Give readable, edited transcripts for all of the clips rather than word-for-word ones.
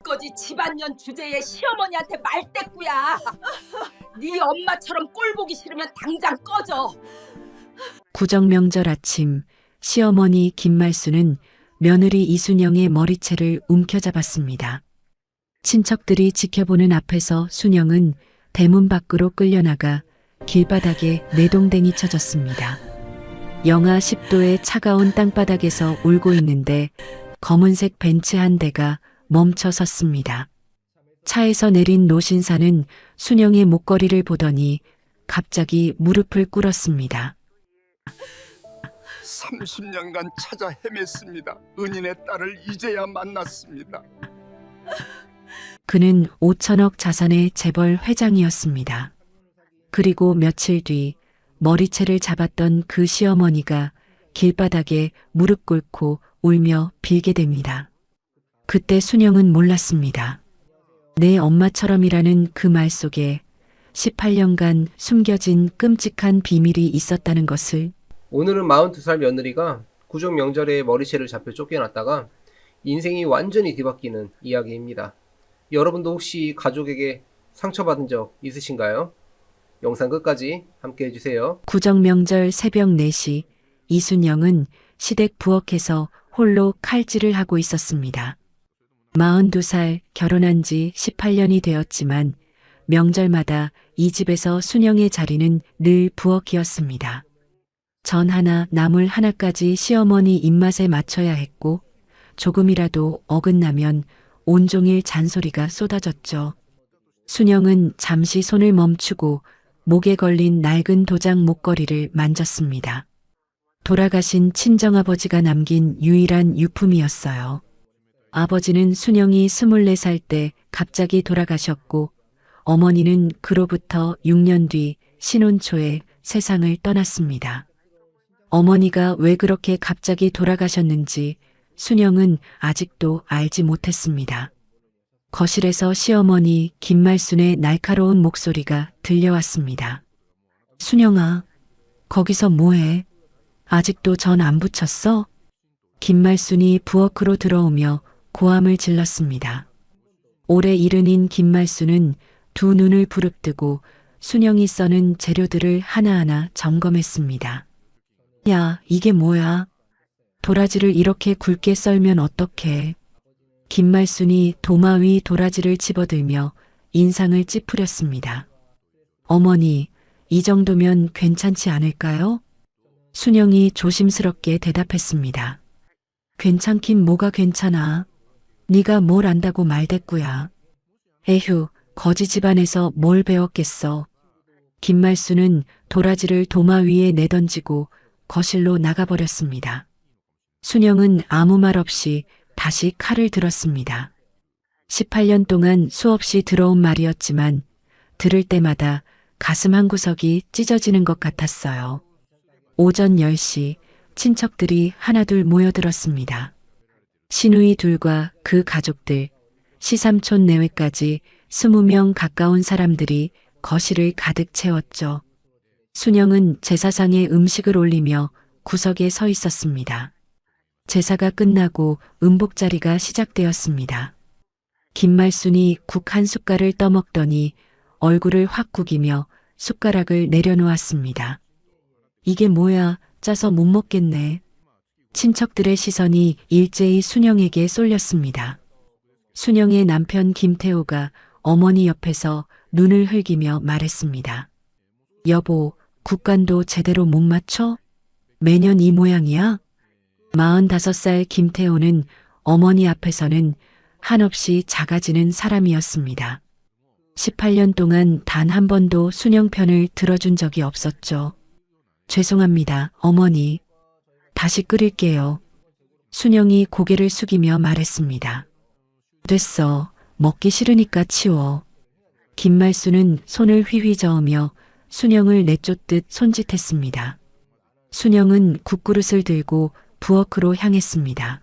거지 집안년 주제에 시어머니한테 말대꾸야. 네 엄마처럼 꼴 보기 싫으면 당장 꺼져. 구정명절 아침 시어머니 김말수는 며느리 이순영의 머리채를 움켜잡았습니다. 친척들이 지켜보는 앞에서 순영은 대문 밖으로 끌려나가 길바닥에 내동댕이 쳐졌습니다. 영하 10도의 차가운 땅바닥에서 울고 있는데 검은색 벤츠 한 대가 멈춰 섰습니다. 차에서 내린 노신사는 순영의 목걸이를 보더니 갑자기 무릎을 꿇었습니다. 30년간 찾아 헤맸습니다. 은인의 딸을 이제야 만났습니다. 그는 5천억 자산의 재벌 회장이었습니다. 그리고 며칠 뒤 머리채를 잡았던 그 시어머니가 길바닥에 무릎 꿇고 울며 빌게 됩니다. 그때 순영은 몰랐습니다. 내 엄마처럼이라는 그 말 속에 18년간 숨겨진 끔찍한 비밀이 있었다는 것을. 오늘은 42살 며느리가 구정 명절에 머리채를 잡혀 쫓겨났다가 인생이 완전히 뒤바뀌는 이야기입니다. 여러분도 혹시 가족에게 상처받은 적 있으신가요? 영상 끝까지 함께 해주세요. 구정명절 새벽 4시 이순영은 시댁 부엌에서 홀로 칼질을 하고 있었습니다. 42살 결혼한 지 18년이 되었지만 명절마다 이 집에서 순영의 자리는 늘 부엌이었습니다. 전 하나 나물 하나까지 시어머니 입맛에 맞춰야 했고 조금이라도 어긋나면 온종일 잔소리가 쏟아졌죠. 순영은 잠시 손을 멈추고 목에 걸린 낡은 도장 목걸이를 만졌습니다. 돌아가신 친정아버지가 남긴 유일한 유품이었어요. 아버지는 순영이 24살 때 갑자기 돌아가셨고 어머니는 그로부터 6년 뒤 신혼 초에 세상을 떠났습니다. 어머니가 왜 그렇게 갑자기 돌아가셨는지 순영은 아직도 알지 못했습니다. 거실에서 시어머니 김말순의 날카로운 목소리가 들려왔습니다. 순영아, 거기서 뭐해? 아직도 전 안 붙였어? 김말순이 부엌으로 들어오며 고함을 질렀습니다. 올해 이른인 김말순은 두 눈을 부릅뜨고 순영이 써는 재료들을 하나하나 점검했습니다. 야, 이게 뭐야? 도라지를 이렇게 굵게 썰면 어떡해? 김말순이 도마 위 도라지를 집어들며 인상을 찌푸렸습니다. 어머니, 이 정도면 괜찮지 않을까요? 순영이 조심스럽게 대답했습니다. 괜찮긴 뭐가 괜찮아. 네가 뭘 안다고 말대꾸야. 에휴, 거지 집안에서 뭘 배웠겠어. 김말순은 도라지를 도마 위에 내던지고 거실로 나가버렸습니다. 순영은 아무 말 없이 다시 칼을 들었습니다. 18년 동안 수없이 들어온 말이었지만 들을 때마다 가슴 한구석이 찢어지는 것 같았어요. 오전 10시 친척들이 하나둘 모여들었습니다. 시누이 둘과 그 가족들, 시삼촌 내외까지 20명 가까운 사람들이 거실을 가득 채웠죠. 순영은 제사상에 음식을 올리며 구석에 서 있었습니다. 제사가 끝나고 음복자리가 시작되었습니다. 김말순이 국 한 숟갈을 떠먹더니 얼굴을 확 구기며 숟가락을 내려놓았습니다. 이게 뭐야, 짜서 못 먹겠네. 친척들의 시선이 일제히 순영에게 쏠렸습니다. 순영의 남편 김태호가 어머니 옆에서 눈을 흘기며 말했습니다. 여보, 국간도 제대로 못 맞춰? 매년 이 모양이야? 45살 김태호는 어머니 앞에서는 한없이 작아지는 사람이었습니다. 18년 동안 단 한 번도 순영 편을 들어준 적이 없었죠. 죄송합니다, 어머니. 다시 끓일게요. 순영이 고개를 숙이며 말했습니다. 됐어. 먹기 싫으니까 치워. 김말순은 손을 휘휘 저으며 순영을 내쫓듯 손짓했습니다. 순영은 국그릇을 들고 부엌으로 향했습니다.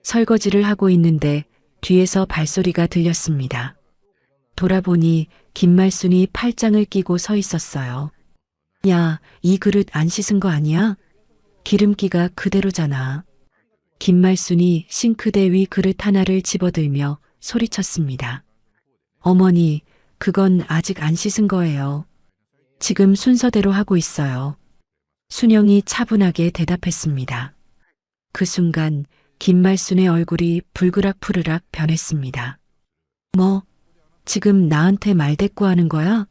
설거지를 하고 있는데 뒤에서 발소리가 들렸습니다. 돌아보니 김말순이 팔짱을 끼고 서 있었어요. 야, 이 그릇 안 씻은 거 아니야? 기름기가 그대로잖아. 김말순이 싱크대 위 그릇 하나를 집어들며 소리쳤습니다. 어머니, 그건 아직 안 씻은 거예요. 지금 순서대로 하고 있어요. 순영이 차분하게 대답했습니다. 그 순간 김말순의 얼굴이 불그락푸르락 변했습니다. 뭐, 지금 나한테 말대꾸하는 거야?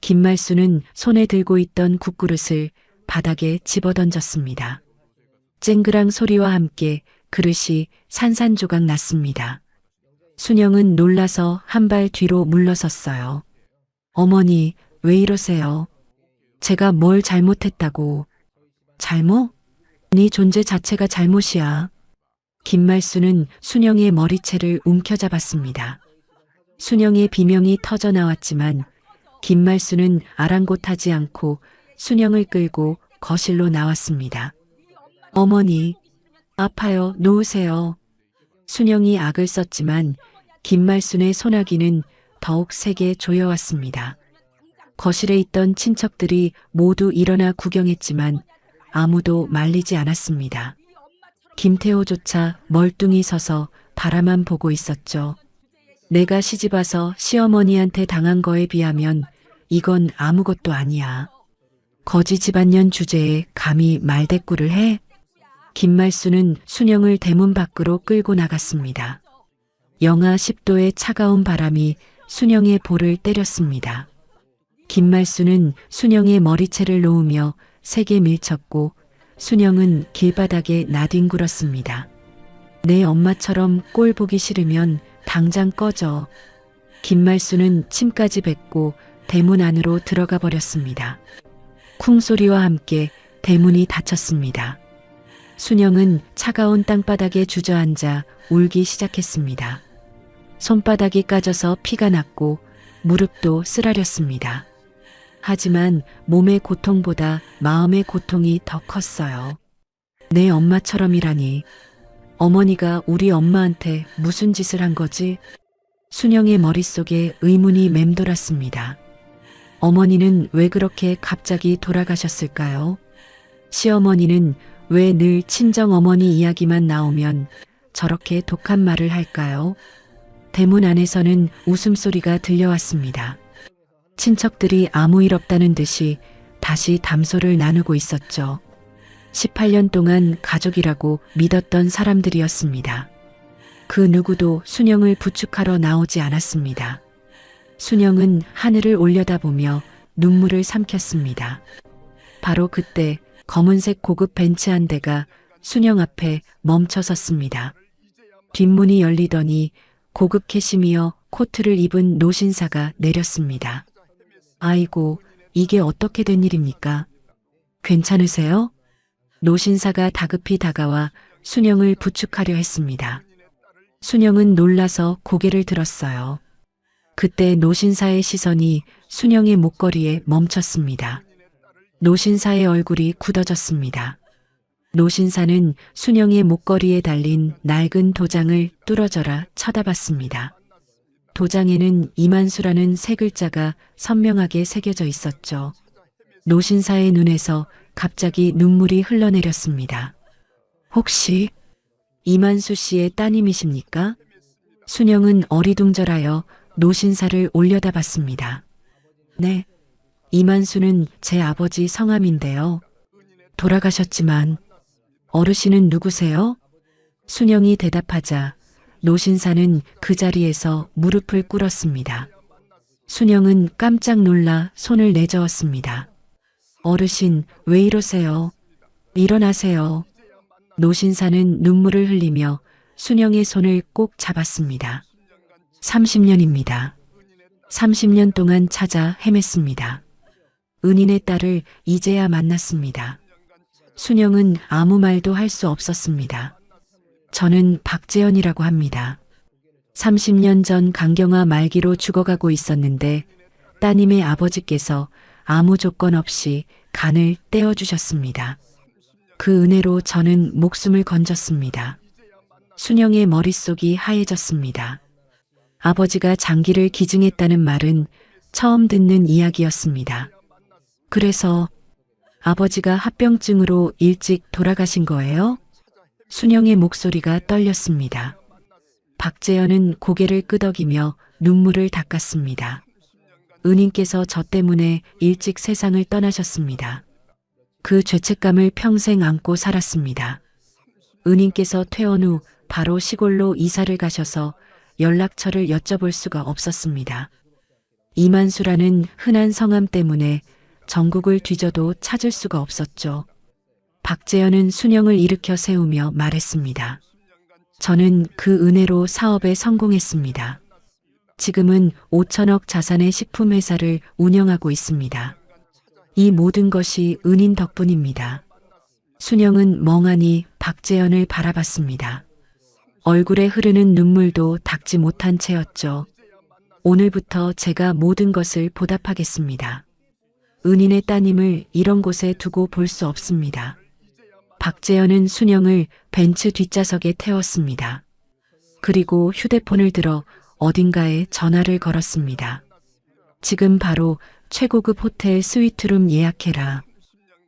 김말순은 손에 들고 있던 국그릇을 바닥에 집어던졌습니다. 쨍그랑 소리와 함께 그릇이 산산조각 났습니다. 순영은 놀라서 한 발 뒤로 물러섰어요. 어머니, 왜 이러세요? 제가 뭘 잘못했다고. 잘못? 네 존재 자체가 잘못이야. 김말순은 순영의 머리채를 움켜잡았습니다. 순영의 비명이 터져 나왔지만 김말순은 아랑곳하지 않고 순영을 끌고 거실로 나왔습니다. 어머니, 아파요. 놓으세요. 순영이 악을 썼지만 김말순의 소나기는 더욱 세게 조여왔습니다. 거실에 있던 친척들이 모두 일어나 구경했지만 아무도 말리지 않았습니다. 김태호조차 멀뚱히 서서 바라만 보고 있었죠. 내가 시집와서 시어머니한테 당한 거에 비하면 이건 아무것도 아니야. 거지 집안년 주제에 감히 말대꾸를 해? 김말순은 순영을 대문 밖으로 끌고 나갔습니다. 영하 10도의 차가운 바람이 순영의 볼을 때렸습니다. 김말순은 순영의 머리채를 놓으며 세게 밀쳤고 순영은 길바닥에 나뒹굴었습니다. 내 엄마처럼 꼴 보기 싫으면 당장 꺼져. 김말순은 침까지 뱉고 대문 안으로 들어가 버렸습니다. 쿵 소리와 함께 대문이 닫혔습니다. 순영은 차가운 땅바닥에 주저앉아 울기 시작했습니다. 손바닥이 까져서 피가 났고 무릎도 쓰라렸습니다. 하지만 몸의 고통보다 마음의 고통이 더 컸어요. 내 엄마처럼이라니. 어머니가 우리 엄마한테 무슨 짓을 한 거지? 순영의 머릿속에 의문이 맴돌았습니다. 어머니는 왜 그렇게 갑자기 돌아가셨을까요? 시어머니는 왜 늘 친정어머니 이야기만 나오면 저렇게 독한 말을 할까요? 대문 안에서는 웃음소리가 들려왔습니다. 친척들이 아무 일 없다는 듯이 다시 담소를 나누고 있었죠. 18년 동안 가족이라고 믿었던 사람들이었습니다. 그 누구도 순영을 부축하러 나오지 않았습니다. 순영은 하늘을 올려다보며 눈물을 삼켰습니다. 바로 그때 검은색 고급 벤츠 한 대가 순영 앞에 멈춰 섰습니다. 뒷문이 열리더니 고급 캐시미어 코트를 입은 노신사가 내렸습니다. 아이고, 이게 어떻게 된 일입니까? 괜찮으세요? 노신사가 다급히 다가와 순영을 부축하려 했습니다. 순영은 놀라서 고개를 들었어요. 그때 노신사의 시선이 순영의 목걸이에 멈췄습니다. 노신사의 얼굴이 굳어졌습니다. 노신사는 순영의 목걸이에 달린 낡은 도장을 뚫어져라 쳐다봤습니다. 도장에는 이만수라는 세 글자가 선명하게 새겨져 있었죠. 노신사의 눈에서 갑자기 눈물이 흘러내렸습니다. 혹시 이만수 씨의 따님이십니까? 순영은 어리둥절하여 노신사를 올려다봤습니다. 네, 이만수는 제 아버지 성함인데요. 돌아가셨지만 어르신은 누구세요? 순영이 대답하자 노신사는 그 자리에서 무릎을 꿇었습니다. 순영은 깜짝 놀라 손을 내저었습니다. 어르신, 왜 이러세요? 일어나세요. 노신사는 눈물을 흘리며 순영의 손을 꼭 잡았습니다. 30년입니다. 30년 동안 찾아 헤맸습니다. 은인의 딸을 이제야 만났습니다. 순영은 아무 말도 할 수 없었습니다. 저는 박재현이라고 합니다. 30년 전 강경화 말기로 죽어가고 있었는데 따님의 아버지께서 아무 조건 없이 간을 떼어주셨습니다. 그 은혜로 저는 목숨을 건졌습니다. 순영의 머릿속이 하얘졌습니다. 아버지가 장기를 기증했다는 말은 처음 듣는 이야기였습니다. 그래서 아버지가 합병증으로 일찍 돌아가신 거예요? 순영의 목소리가 떨렸습니다. 박재현은 고개를 끄덕이며 눈물을 닦았습니다. 은인께서 저 때문에 일찍 세상을 떠나셨습니다. 그 죄책감을 평생 안고 살았습니다. 은인께서 퇴원 후 바로 시골로 이사를 가셔서 연락처를 여쭤볼 수가 없었습니다. 이만수라는 흔한 성함 때문에 전국을 뒤져도 찾을 수가 없었죠. 박재현은 순영을 일으켜 세우며 말했습니다. 저는 그 은혜로 사업에 성공했습니다. 지금은 5천억 자산의 식품회사를 운영하고 있습니다. 이 모든 것이 은인 덕분입니다. 순영은 멍하니 박재현을 바라봤습니다. 얼굴에 흐르는 눈물도 닦지 못한 채였죠. 오늘부터 제가 모든 것을 보답하겠습니다. 은인의 따님을 이런 곳에 두고 볼 수 없습니다. 박재현은 순영을 벤츠 뒷좌석에 태웠습니다. 그리고 휴대폰을 들어 어딘가에 전화를 걸었습니다. 지금 바로 최고급 호텔 스위트룸 예약해라.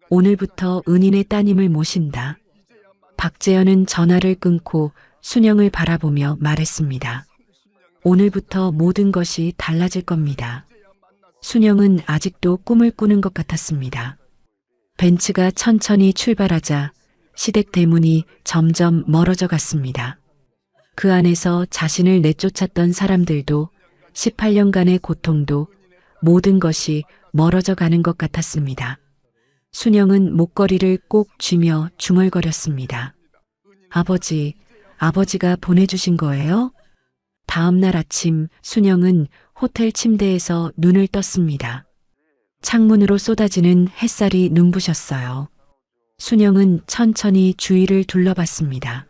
오늘부터 은인의 따님을 모신다. 박재현은 전화를 끊고 순영을 바라보며 말했습니다. 오늘부터 모든 것이 달라질 겁니다. 순영은 아직도 꿈을 꾸는 것 같았습니다. 벤츠가 천천히 출발하자 시댁 대문이 점점 멀어져 갔습니다. 그 안에서 자신을 내쫓았던 사람들도 18년간의 고통도 모든 것이 멀어져 가는 것 같았습니다. 순영은 목걸이를 꼭 쥐며 중얼거렸습니다. 아버지, 아버지가 보내주신 거예요? 다음 날 아침 순영은 호텔 침대에서 눈을 떴습니다. 창문으로 쏟아지는 햇살이 눈부셨어요. 순영은 천천히 주위를 둘러봤습니다.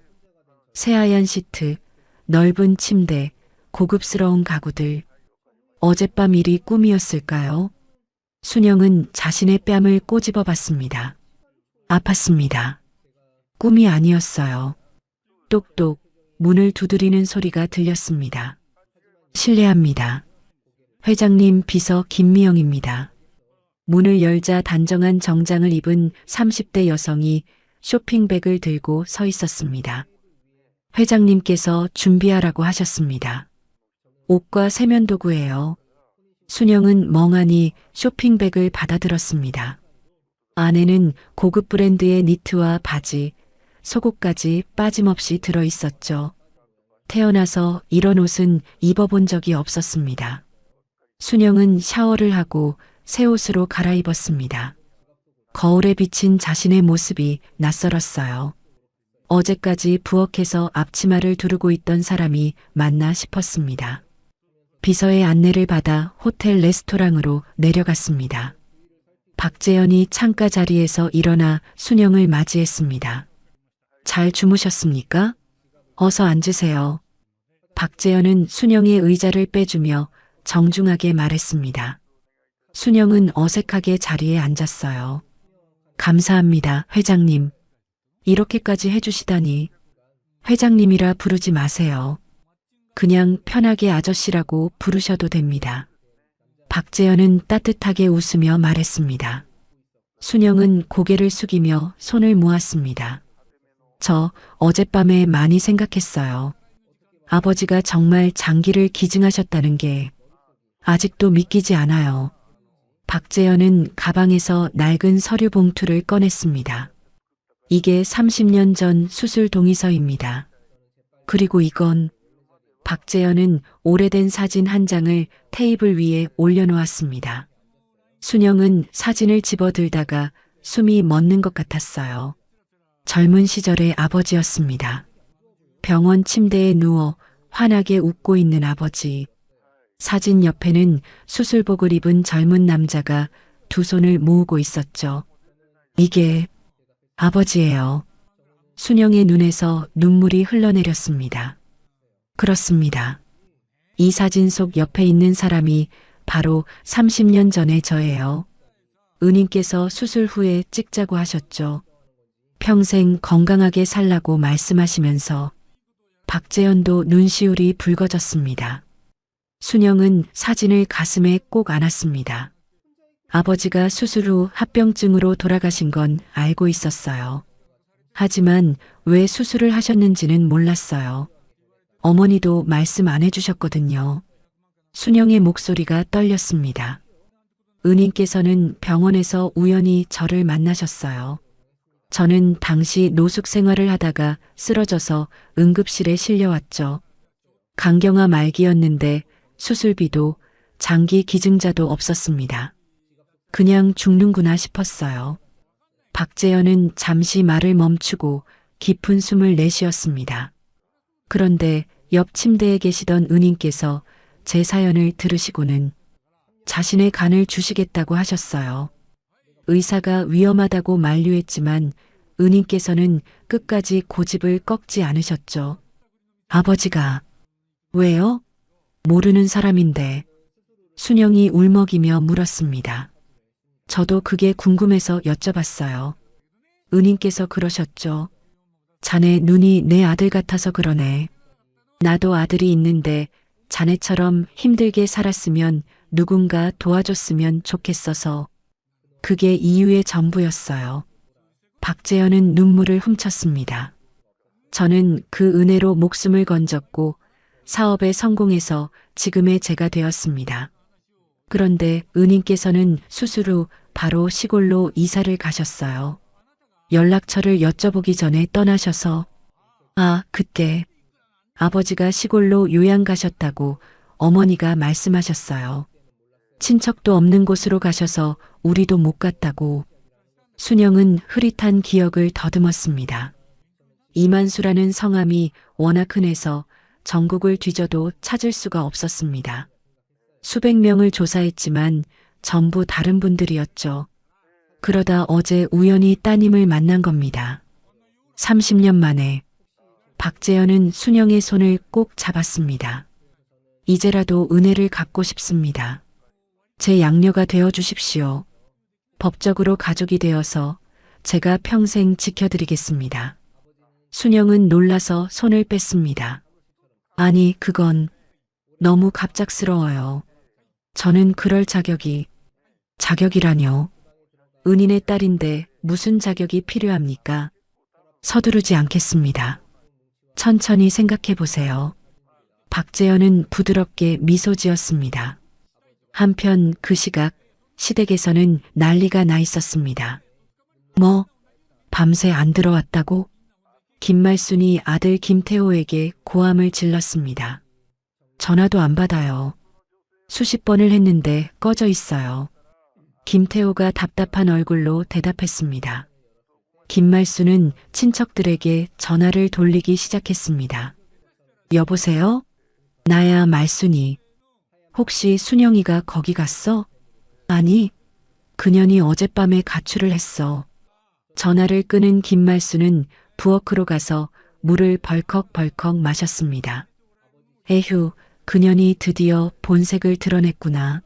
새하얀 시트, 넓은 침대, 고급스러운 가구들. 어젯밤 일이 꿈이었을까요? 순영은 자신의 뺨을 꼬집어 봤습니다. 아팠습니다. 꿈이 아니었어요. 똑똑 문을 두드리는 소리가 들렸습니다. 실례합니다. 회장님 비서 김미영입니다. 문을 열자 단정한 정장을 입은 30대 여성이 쇼핑백을 들고 서 있었습니다. 회장님께서 준비하라고 하셨습니다. 옷과 세면도구예요. 순영은 멍하니 쇼핑백을 받아들었습니다. 안에는 고급 브랜드의 니트와 바지, 속옷까지 빠짐없이 들어 있었죠. 태어나서 이런 옷은 입어본 적이 없었습니다. 순영은 샤워를 하고 새 옷으로 갈아입었습니다. 거울에 비친 자신의 모습이 낯설었어요. 어제까지 부엌에서 앞치마를 두르고 있던 사람이 맞나 싶었습니다. 비서의 안내를 받아 호텔 레스토랑으로 내려갔습니다. 박재현이 창가 자리에서 일어나 순영을 맞이했습니다. 잘 주무셨습니까? 어서 앉으세요. 박재현은 순영의 의자를 빼주며 정중하게 말했습니다. 순영은 어색하게 자리에 앉았어요. 감사합니다, 회장님. 이렇게까지 해주시다니. 회장님이라 부르지 마세요. 그냥 편하게 아저씨라고 부르셔도 됩니다. 박재현은 따뜻하게 웃으며 말했습니다. 순영은 고개를 숙이며 손을 모았습니다. 저 어젯밤에 많이 생각했어요. 아버지가 정말 장기를 기증하셨다는 게 아직도 믿기지 않아요. 박재현은 가방에서 낡은 서류 봉투를 꺼냈습니다. 이게 30년 전 수술 동의서입니다. 그리고 이건 박재현은 오래된 사진 한 장을 테이블 위에 올려놓았습니다. 순영은 사진을 집어들다가 숨이 멎는 것 같았어요. 젊은 시절의 아버지였습니다. 병원 침대에 누워 환하게 웃고 있는 아버지. 사진 옆에는 수술복을 입은 젊은 남자가 두 손을 모으고 있었죠. 이게 아버지예요. 순영의 눈에서 눈물이 흘러내렸습니다. 그렇습니다. 이 사진 속 옆에 있는 사람이 바로 30년 전의 저예요. 은인께서 수술 후에 찍자고 하셨죠. 평생 건강하게 살라고 말씀하시면서 박재현도 눈시울이 붉어졌습니다. 순영은 사진을 가슴에 꼭 안았습니다. 아버지가 수술 후 합병증으로 돌아가신 건 알고 있었어요. 하지만 왜 수술을 하셨는지는 몰랐어요. 어머니도 말씀 안 해주셨거든요. 순영의 목소리가 떨렸습니다. 은인께서는 병원에서 우연히 저를 만나셨어요. 저는 당시 노숙 생활을 하다가 쓰러져서 응급실에 실려왔죠. 간경화 말기였는데 수술비도 장기 기증자도 없었습니다. 그냥 죽는구나 싶었어요. 박재현은 잠시 말을 멈추고 깊은 숨을 내쉬었습니다. 그런데 옆 침대에 계시던 은인께서 제 사연을 들으시고는 자신의 간을 주시겠다고 하셨어요. 의사가 위험하다고 만류했지만 은인께서는 끝까지 고집을 꺾지 않으셨죠. 아버지가 왜요? 모르는 사람인데. 순영이 울먹이며 물었습니다. 저도 그게 궁금해서 여쭤봤어요. 은인께서 그러셨죠. 자네 눈이 내 아들 같아서 그러네. 나도 아들이 있는데 자네처럼 힘들게 살았으면 누군가 도와줬으면 좋겠어서. 그게 이유의 전부였어요. 박재현은 눈물을 훔쳤습니다. 저는 그 은혜로 목숨을 건졌고 사업에 성공해서 지금의 제가 되었습니다. 그런데 은인께서는 수술 후 바로 시골로 이사를 가셨어요. 연락처를 여쭤보기 전에 떠나셔서. 그때 아버지가 시골로 요양 가셨다고 어머니가 말씀하셨어요. 친척도 없는 곳으로 가셔서 우리도 못 갔다고. 순영은 흐릿한 기억을 더듬었습니다. 이만수라는 성함이 워낙 흔해서 전국을 뒤져도 찾을 수가 없었습니다. 수백 명을 조사했지만 전부 다른 분들이었죠. 그러다 어제 우연히 따님을 만난 겁니다. 30년 만에. 박재현은 순영의 손을 꼭 잡았습니다. 이제라도 은혜를 갚고 싶습니다. 제 양녀가 되어 주십시오. 법적으로 가족이 되어서 제가 평생 지켜드리겠습니다. 순영은 놀라서 손을 뺐습니다. 아니, 그건 너무 갑작스러워요. 저는 그럴 자격이라뇨. 은인의 딸인데 무슨 자격이 필요합니까? 서두르지 않겠습니다. 천천히 생각해 보세요. 박재현은 부드럽게 미소 지었습니다. 한편 그 시각 시댁에서는 난리가 나 있었습니다. 뭐? 밤새 안 들어왔다고? 김말순이 아들 김태호에게 고함을 질렀습니다. 전화도 안 받아요. 수십 번을 했는데 꺼져 있어요. 김태호가 답답한 얼굴로 대답했습니다. 김말순은 친척들에게 전화를 돌리기 시작했습니다. 여보세요? 나야 말순이. 혹시 순영이가 거기 갔어? 아니, 그년이 어젯밤에 가출을 했어. 전화를 끊은 김말순은 부엌으로 가서 물을 벌컥벌컥 마셨습니다. 에휴, 그년이 드디어 본색을 드러냈구나.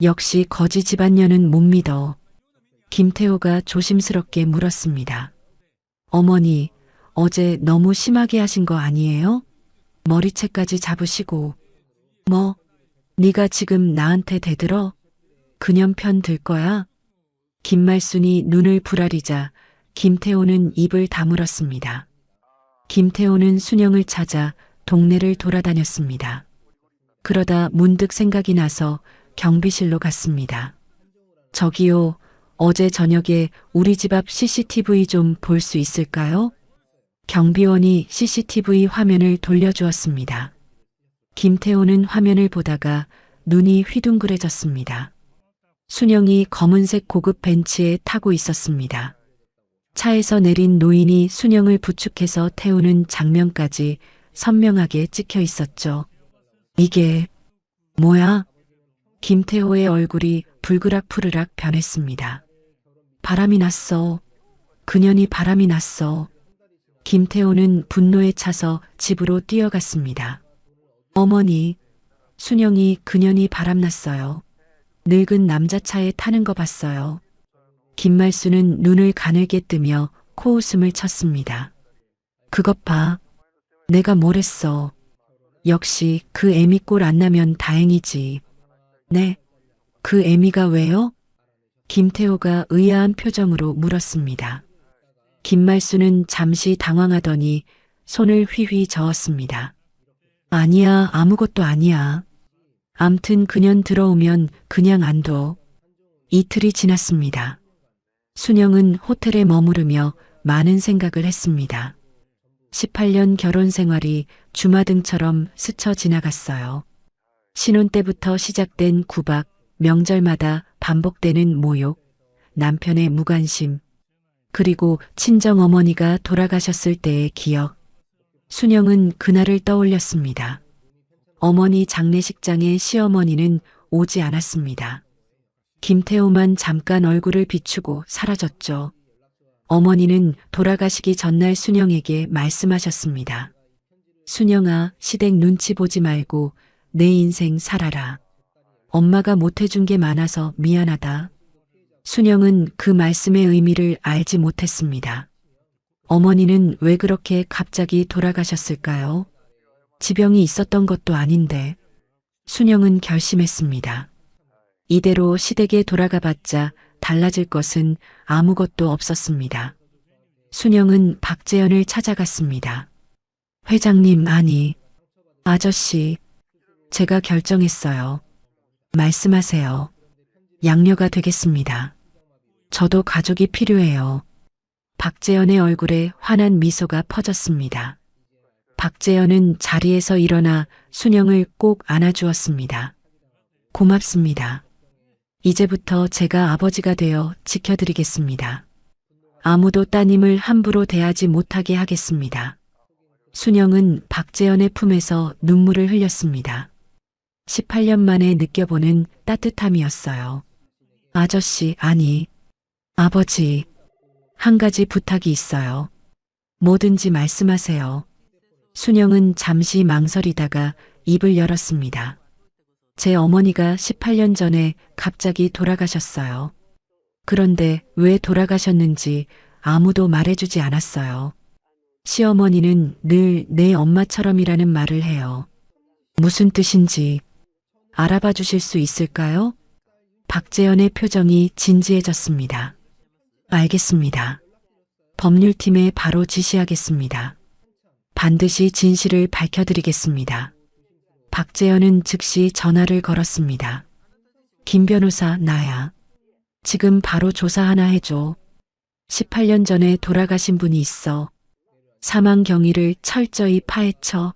역시 거지 집안녀는 못 믿어. 김태호가 조심스럽게 물었습니다. 어머니, 어제 너무 심하게 하신 거 아니에요? 머리채까지 잡으시고. 뭐, 네가 지금 나한테 대들어? 그년 편 들 거야? 김말순이 눈을 부라리자 김태호는 입을 다물었습니다. 김태호는 순영을 찾아 동네를 돌아다녔습니다. 그러다 문득 생각이 나서 경비실로 갔습니다. 저기요, 어제 저녁에 우리 집 앞 CCTV 좀 볼 수 있을까요? 경비원이 CCTV 화면을 돌려주었습니다. 김태호는 화면을 보다가 눈이 휘둥그레졌습니다. 순영이 검은색 고급 벤츠에 타고 있었습니다. 차에서 내린 노인이 순영을 부축해서 태우는 장면까지 선명하게 찍혀 있었죠. 이게 뭐야? 김태호의 얼굴이 불그락푸르락 변했습니다. 바람이 났어. 그년이 바람이 났어. 김태호는 분노에 차서 집으로 뛰어갔습니다. 어머니, 순영이 그년이 바람났어요. 늙은 남자 차에 타는 거 봤어요. 김말수는 눈을 가늘게 뜨며 코웃음을 쳤습니다. 그것 봐. 내가 뭘 했어. 역시 그 애미 꼴 안 나면 다행이지. 네? 그 애미가 왜요? 김태호가 의아한 표정으로 물었습니다. 김말수는 잠시 당황하더니 손을 휘휘 저었습니다. 아니야, 아무것도 아니야. 암튼 그년 들어오면 그냥 안 둬. 이틀이 지났습니다. 순영은 호텔에 머무르며 많은 생각을 했습니다. 18년 결혼 생활이 주마등처럼 스쳐 지나갔어요. 신혼 때부터 시작된 구박, 명절마다 반복되는 모욕, 남편의 무관심, 그리고 친정 어머니가 돌아가셨을 때의 기억. 순영은 그날을 떠올렸습니다. 어머니 장례식장에 시어머니는 오지 않았습니다. 김태호만 잠깐 얼굴을 비추고 사라졌죠. 어머니는 돌아가시기 전날 순영에게 말씀하셨습니다. 순영아, 시댁 눈치 보지 말고 내 인생 살아라. 엄마가 못해준 게 많아서 미안하다. 순영은 그 말씀의 의미를 알지 못했습니다. 어머니는 왜 그렇게 갑자기 돌아가셨을까요? 지병이 있었던 것도 아닌데. 순영은 결심했습니다. 이대로 시댁에 돌아가봤자 달라질 것은 아무것도 없었습니다. 순영은 박재현을 찾아갔습니다. 회장님, 아니, 아저씨, 제가 결정했어요. 말씀하세요. 양녀가 되겠습니다. 저도 가족이 필요해요. 박재현의 얼굴에 환한 미소가 퍼졌습니다. 박재현은 자리에서 일어나 순영을 꼭 안아주었습니다. 고맙습니다. 이제부터 제가 아버지가 되어 지켜드리겠습니다. 아무도 따님을 함부로 대하지 못하게 하겠습니다. 순영은 박재현의 품에서 눈물을 흘렸습니다. 18년 만에 느껴보는 따뜻함이었어요. 아저씨, 아니, 아버지, 한 가지 부탁이 있어요. 뭐든지 말씀하세요. 순영은 잠시 망설이다가 입을 열었습니다. 제 어머니가 18년 전에 갑자기 돌아가셨어요. 그런데 왜 돌아가셨는지 아무도 말해주지 않았어요. 시어머니는 늘 내 엄마처럼이라는 말을 해요. 무슨 뜻인지 알아봐 주실 수 있을까요? 박재현의 표정이 진지해졌습니다. 알겠습니다. 법률팀에 바로 지시하겠습니다. 반드시 진실을 밝혀드리겠습니다. 박재현은 즉시 전화를 걸었습니다. 김 변호사, 나야. 지금 바로 조사 하나 해줘. 18년 전에 돌아가신 분이 있어. 사망 경위를 철저히 파헤쳐.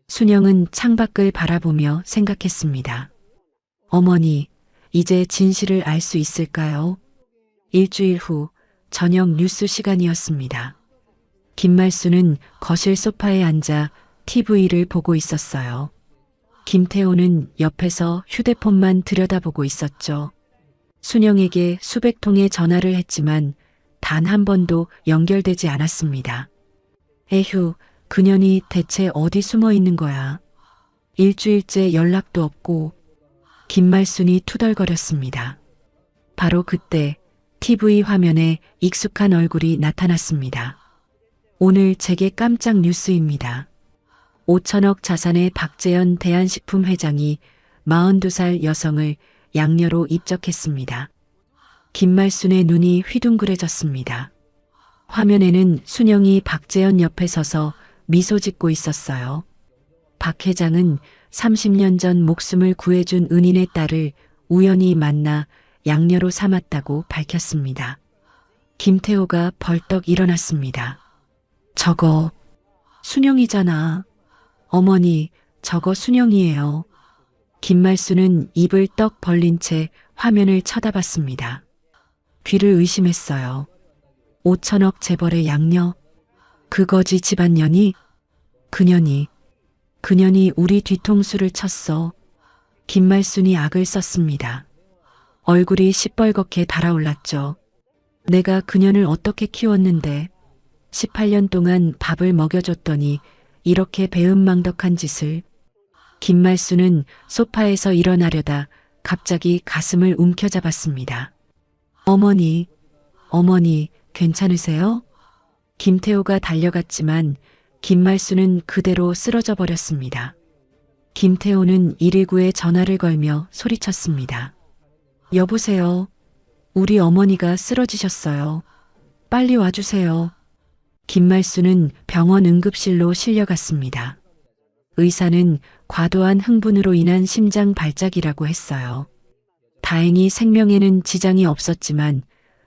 순영은 창밖을 바라보며 생각했습니다. 어머니, 이제 진실을 알 수 있을까요? 일주일 후 저녁 뉴스 시간이었습니다. 김말수는 거실 소파에 앉아 TV를 보고 있었어요. 김태호는 옆에서 휴대폰만 들여다보고 있었죠. 순영에게 수백 통의 전화를 했지만 단 한 번도 연결되지 않았습니다. 에휴, 그년이 대체 어디 숨어 있는 거야? 일주일째 연락도 없고. 김말순이 투덜거렸습니다. 바로 그때 TV 화면에 익숙한 얼굴이 나타났습니다. 오늘 제게 깜짝 뉴스입니다. 5천억 자산의 박재현 대한식품 회장이 42살 여성을 양녀로 입적했습니다. 김말순의 눈이 휘둥그레졌습니다. 화면에는 순영이 박재현 옆에 서서 미소 짓고 있었어요. 박 회장은 30년 전 목숨을 구해준 은인의 딸을 우연히 만나 양녀로 삼았다고 밝혔습니다. 김태호가 벌떡 일어났습니다. 저거 순영이잖아. 어머니, 저거 순영이에요. 김말수는 입을 떡 벌린 채 화면을 쳐다봤습니다. 귀를 의심했어요. 5천억 재벌의 양녀? 그 거지 집안년이? 그년이 우리 뒤통수를 쳤어. 김말순이 악을 썼습니다. 얼굴이 시뻘겋게 달아올랐죠. 내가 그년을 어떻게 키웠는데 18년 동안 밥을 먹여줬더니 이렇게 배은망덕한 짓을. 김말수는 소파에서 일어나려다 갑자기 가슴을 움켜잡았습니다. 어머니, 괜찮으세요? 김태호가 달려갔지만 김말수는 그대로 쓰러져 버렸습니다. 김태호는 119에 전화를 걸며 소리쳤습니다. 여보세요. 우리 어머니가 쓰러지셨어요. 빨리 와주세요. 김말수는 병원 응급실로 실려갔습니다. 의사는 과도한 흥분으로 인한 심장 발작이라고 했어요. 다행히 생명에는 지장이 없었지만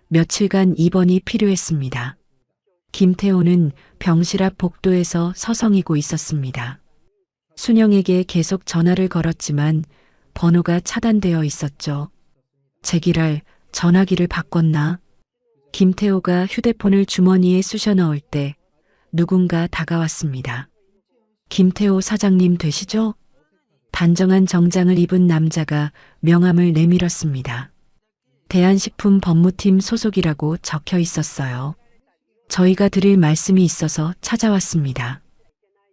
며칠간 입원이 필요했습니다. 김태호는 병실 앞 복도에서 서성이고 있었습니다. 순영에게 계속 전화를 걸었지만 번호가 차단되어 있었죠. 제기랄, 전화기를 바꿨나? 김태호가 휴대폰을 주머니에 쑤셔 넣을 때 누군가 다가왔습니다. 김태호 사장님 되시죠? 단정한 정장을 입은 남자가 명함을 내밀었습니다. 대한식품법무팀 소속이라고 적혀 있었어요. 저희가 드릴 말씀이 있어서 찾아왔습니다.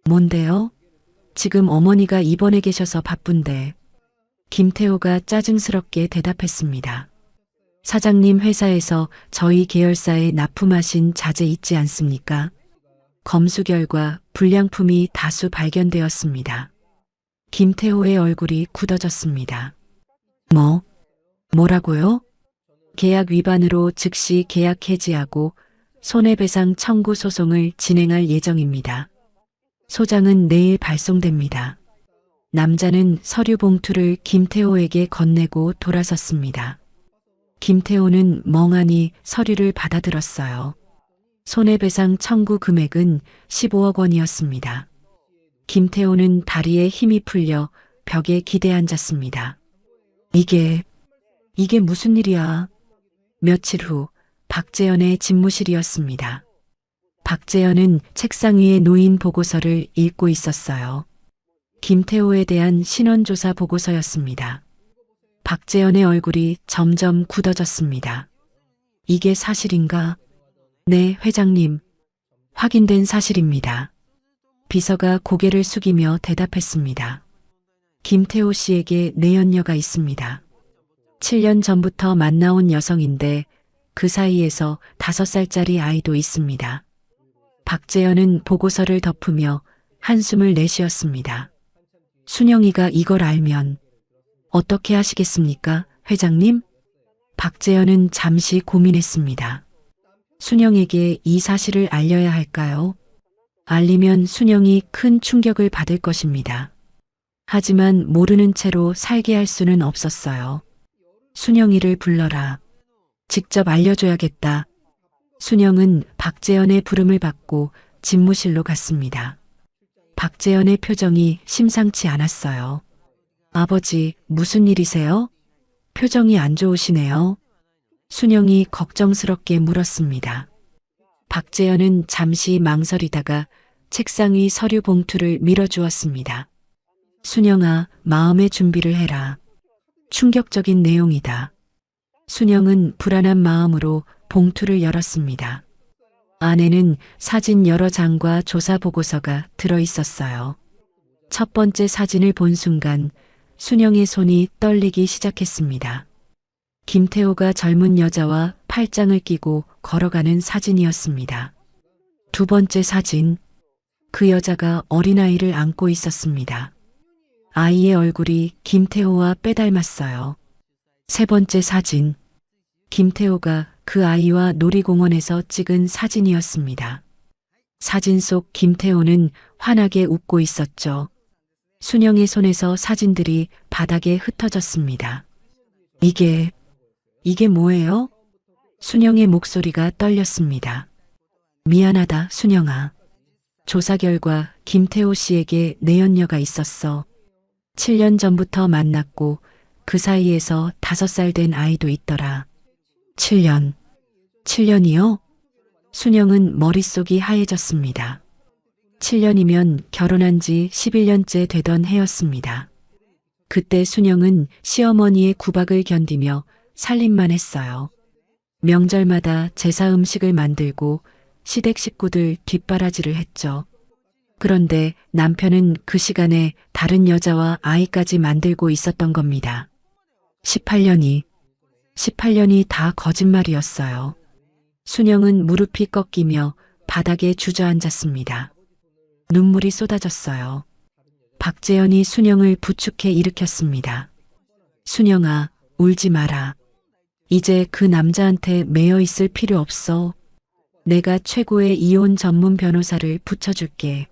뭔데요? 지금 어머니가 입원해 계셔서 바쁜데. 김태호가 짜증스럽게 대답했습니다. 사장님 회사에서 저희 계열사에 납품하신 자재 있지 않습니까? 검수 결과 불량품이 다수 발견되었습니다. 김태호의 얼굴이 굳어졌습니다. 뭐라고요? 계약 위반으로 즉시 계약 해지하고 손해배상 청구 소송을 진행할 예정입니다. 소장은 내일 발송됩니다. 남자는 서류 봉투를 김태호에게 건네고 돌아섰습니다. 김태호는 멍하니 서류를 받아들었어요. 손해배상 청구 금액은 15억 원이었습니다. 김태호는 다리에 힘이 풀려 벽에 기대 앉았습니다. 이게 무슨 일이야? 며칠 후 박재현의 집무실이었습니다. 박재현은 책상 위에 놓인 보고서를 읽고 있었어요. 김태호에 대한 신원조사 보고서였습니다. 박재현의 얼굴이 점점 굳어졌습니다. 이게 사실인가? 네, 회장님. 확인된 사실입니다. 비서가 고개를 숙이며 대답했습니다. 김태호 씨에게 내연녀가 있습니다. 7년 전부터 만나온 여성인데 그 사이에서 5살짜리 아이도 있습니다. 박재현은 보고서를 덮으며 한숨을 내쉬었습니다. 순영이가 이걸 알면 어떻게 하시겠습니까, 회장님? 박재현은 잠시 고민했습니다. 순영에게 이 사실을 알려야 할까요? 알리면 순영이 큰 충격을 받을 것입니다. 하지만 모르는 채로 살게 할 수는 없었어요. 순영이를 불러라. 직접 알려줘야겠다. 순영은 박재현의 부름을 받고 집무실로 갔습니다. 박재현의 표정이 심상치 않았어요. 아버지, 무슨 일이세요? 표정이 안 좋으시네요. 순영이 걱정스럽게 물었습니다. 박재현은 잠시 망설이다가 책상 위 서류 봉투를 밀어주었습니다. 순영아, 마음의 준비를 해라. 충격적인 내용이다. 순영은 불안한 마음으로 봉투를 열었습니다. 안에는 사진 여러 장과 조사 보고서가 들어 있었어요. 첫 번째 사진을 본 순간 순영의 손이 떨리기 시작했습니다. 김태호가 젊은 여자와 팔짱을 끼고 걸어가는 사진이었습니다. 두 번째 사진, 그 여자가 어린아이를 안고 있었습니다. 아이의 얼굴이 김태호와 빼닮았어요. 세 번째 사진, 김태호가 그 아이와 놀이공원에서 찍은 사진이었습니다. 사진 속 김태호는 환하게 웃고 있었죠. 순영의 손에서 사진들이 바닥에 흩어졌습니다. 이게 뭐예요? 순영의 목소리가 떨렸습니다. 미안하다, 순영아. 조사 결과 김태호 씨에게 내연녀가 있었어. 7년 전부터 만났고 그 사이에서 5살 된 아이도 있더라. 7년이요? 순영은 머릿속이 하얘졌습니다. 7년이면 결혼한 지 11년째 되던 해였습니다. 그때 순영은 시어머니의 구박을 견디며 살림만 했어요. 명절마다 제사 음식을 만들고 시댁 식구들 뒷바라지를 했죠. 그런데 남편은 그 시간에 다른 여자와 아이까지 만들고 있었던 겁니다. 18년이 다 거짓말이었어요. 순영은 무릎이 꺾이며 바닥에 주저앉았습니다. 눈물이 쏟아졌어요. 박재현이 순영을 부축해 일으켰습니다. 순영아, 울지 마라. 이제 그 남자한테 매여 있을 필요 없어. 내가 최고의 이혼 전문 변호사를 붙여줄게.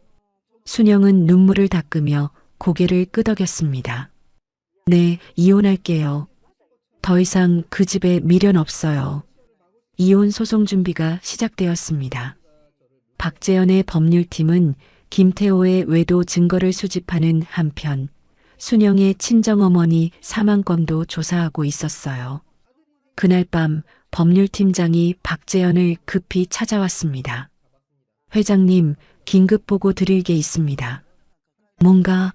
순영은 눈물을 닦으며 고개를 끄덕였습니다. 네, 이혼할게요. 더 이상 그 집에 미련 없어요. 이혼 소송 준비가 시작되었습니다. 박재현의 법률팀은 김태호의 외도 증거를 수집하는 한편 순영의 친정어머니 사망 건도 조사하고 있었어요. 그날 밤 법률팀장이 박재현을 급히 찾아왔습니다. 회장님, 긴급 보고 드릴 게 있습니다. 뭔가?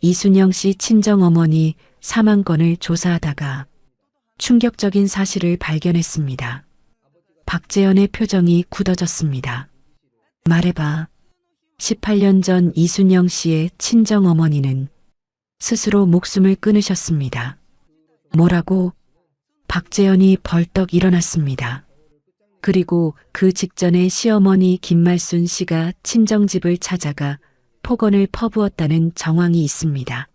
이순영 씨 친정어머니 사망 건을 조사하다가 충격적인 사실을 발견했습니다. 박재현의 표정이 굳어졌습니다. 말해봐. 18년 전 이순영 씨의 친정어머니는 스스로 목숨을 끊으셨습니다. 뭐라고? 박재현이 벌떡 일어났습니다. 그리고 그 직전에 시어머니 김말순 씨가 친정집을 찾아가 폭언을 퍼부었다는 정황이 있습니다.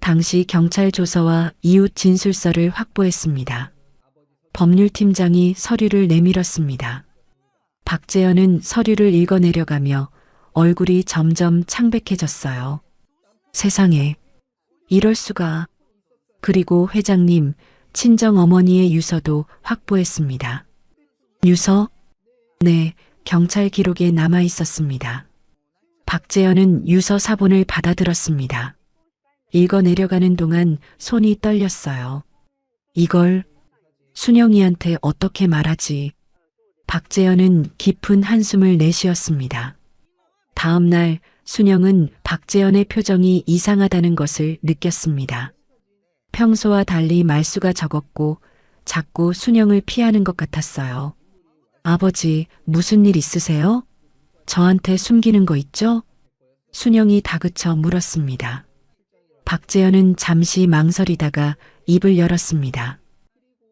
당시 경찰 조서와 이웃 진술서를 확보했습니다. 법률팀장이 서류를 내밀었습니다. 박재현은 서류를 읽어내려가며 얼굴이 점점 창백해졌어요. 세상에, 이럴 수가. 그리고 회장님, 친정어머니의 유서도 확보했습니다. 유서? 네, 경찰 기록에 남아 있었습니다. 박재현은 유서 사본을 받아들었습니다. 읽어내려가는 동안 손이 떨렸어요. 이걸 순영이한테 어떻게 말하지? 박재현은 깊은 한숨을 내쉬었습니다. 다음 날 순영은 박재현의 표정이 이상하다는 것을 느꼈습니다. 평소와 달리 말수가 적었고 자꾸 순영을 피하는 것 같았어요. 아버지, 무슨 일 있으세요? 저한테 숨기는 거 있죠? 순영이 다그쳐 물었습니다. 박재현은 잠시 망설이다가 입을 열었습니다.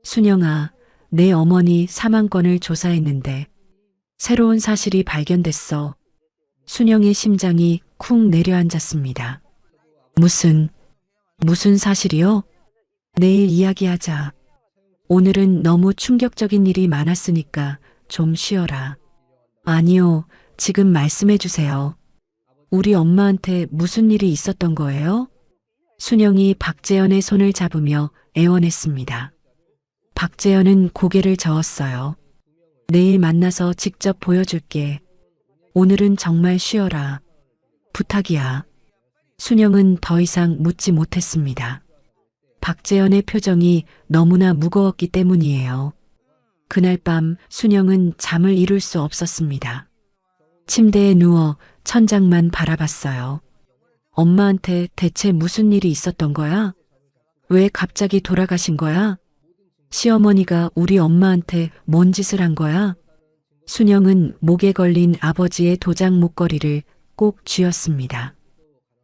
순영아, 내 어머니 사망건을 조사했는데 새로운 사실이 발견됐어. 순영의 심장이 쿵 내려앉았습니다. 무슨 사실이요? 내일 이야기하자. 오늘은 너무 충격적인 일이 많았으니까 좀 쉬어라. 아니요, 지금 말씀해 주세요. 우리 엄마한테 무슨 일이 있었던 거예요? 순영이 박재현의 손을 잡으며 애원했습니다. 박재현은 고개를 저었어요. 내일 만나서 직접 보여줄게. 오늘은 정말 쉬어라. 부탁이야. 순영은 더 이상 묻지 못했습니다. 박재현의 표정이 너무나 무거웠기 때문이에요. 그날 밤 순영은 잠을 이룰 수 없었습니다. 침대에 누워 천장만 바라봤어요. 엄마한테 대체 무슨 일이 있었던 거야? 왜 갑자기 돌아가신 거야? 시어머니가 우리 엄마한테 뭔 짓을 한 거야? 순영은 목에 걸린 아버지의 도장 목걸이를 꼭 쥐었습니다.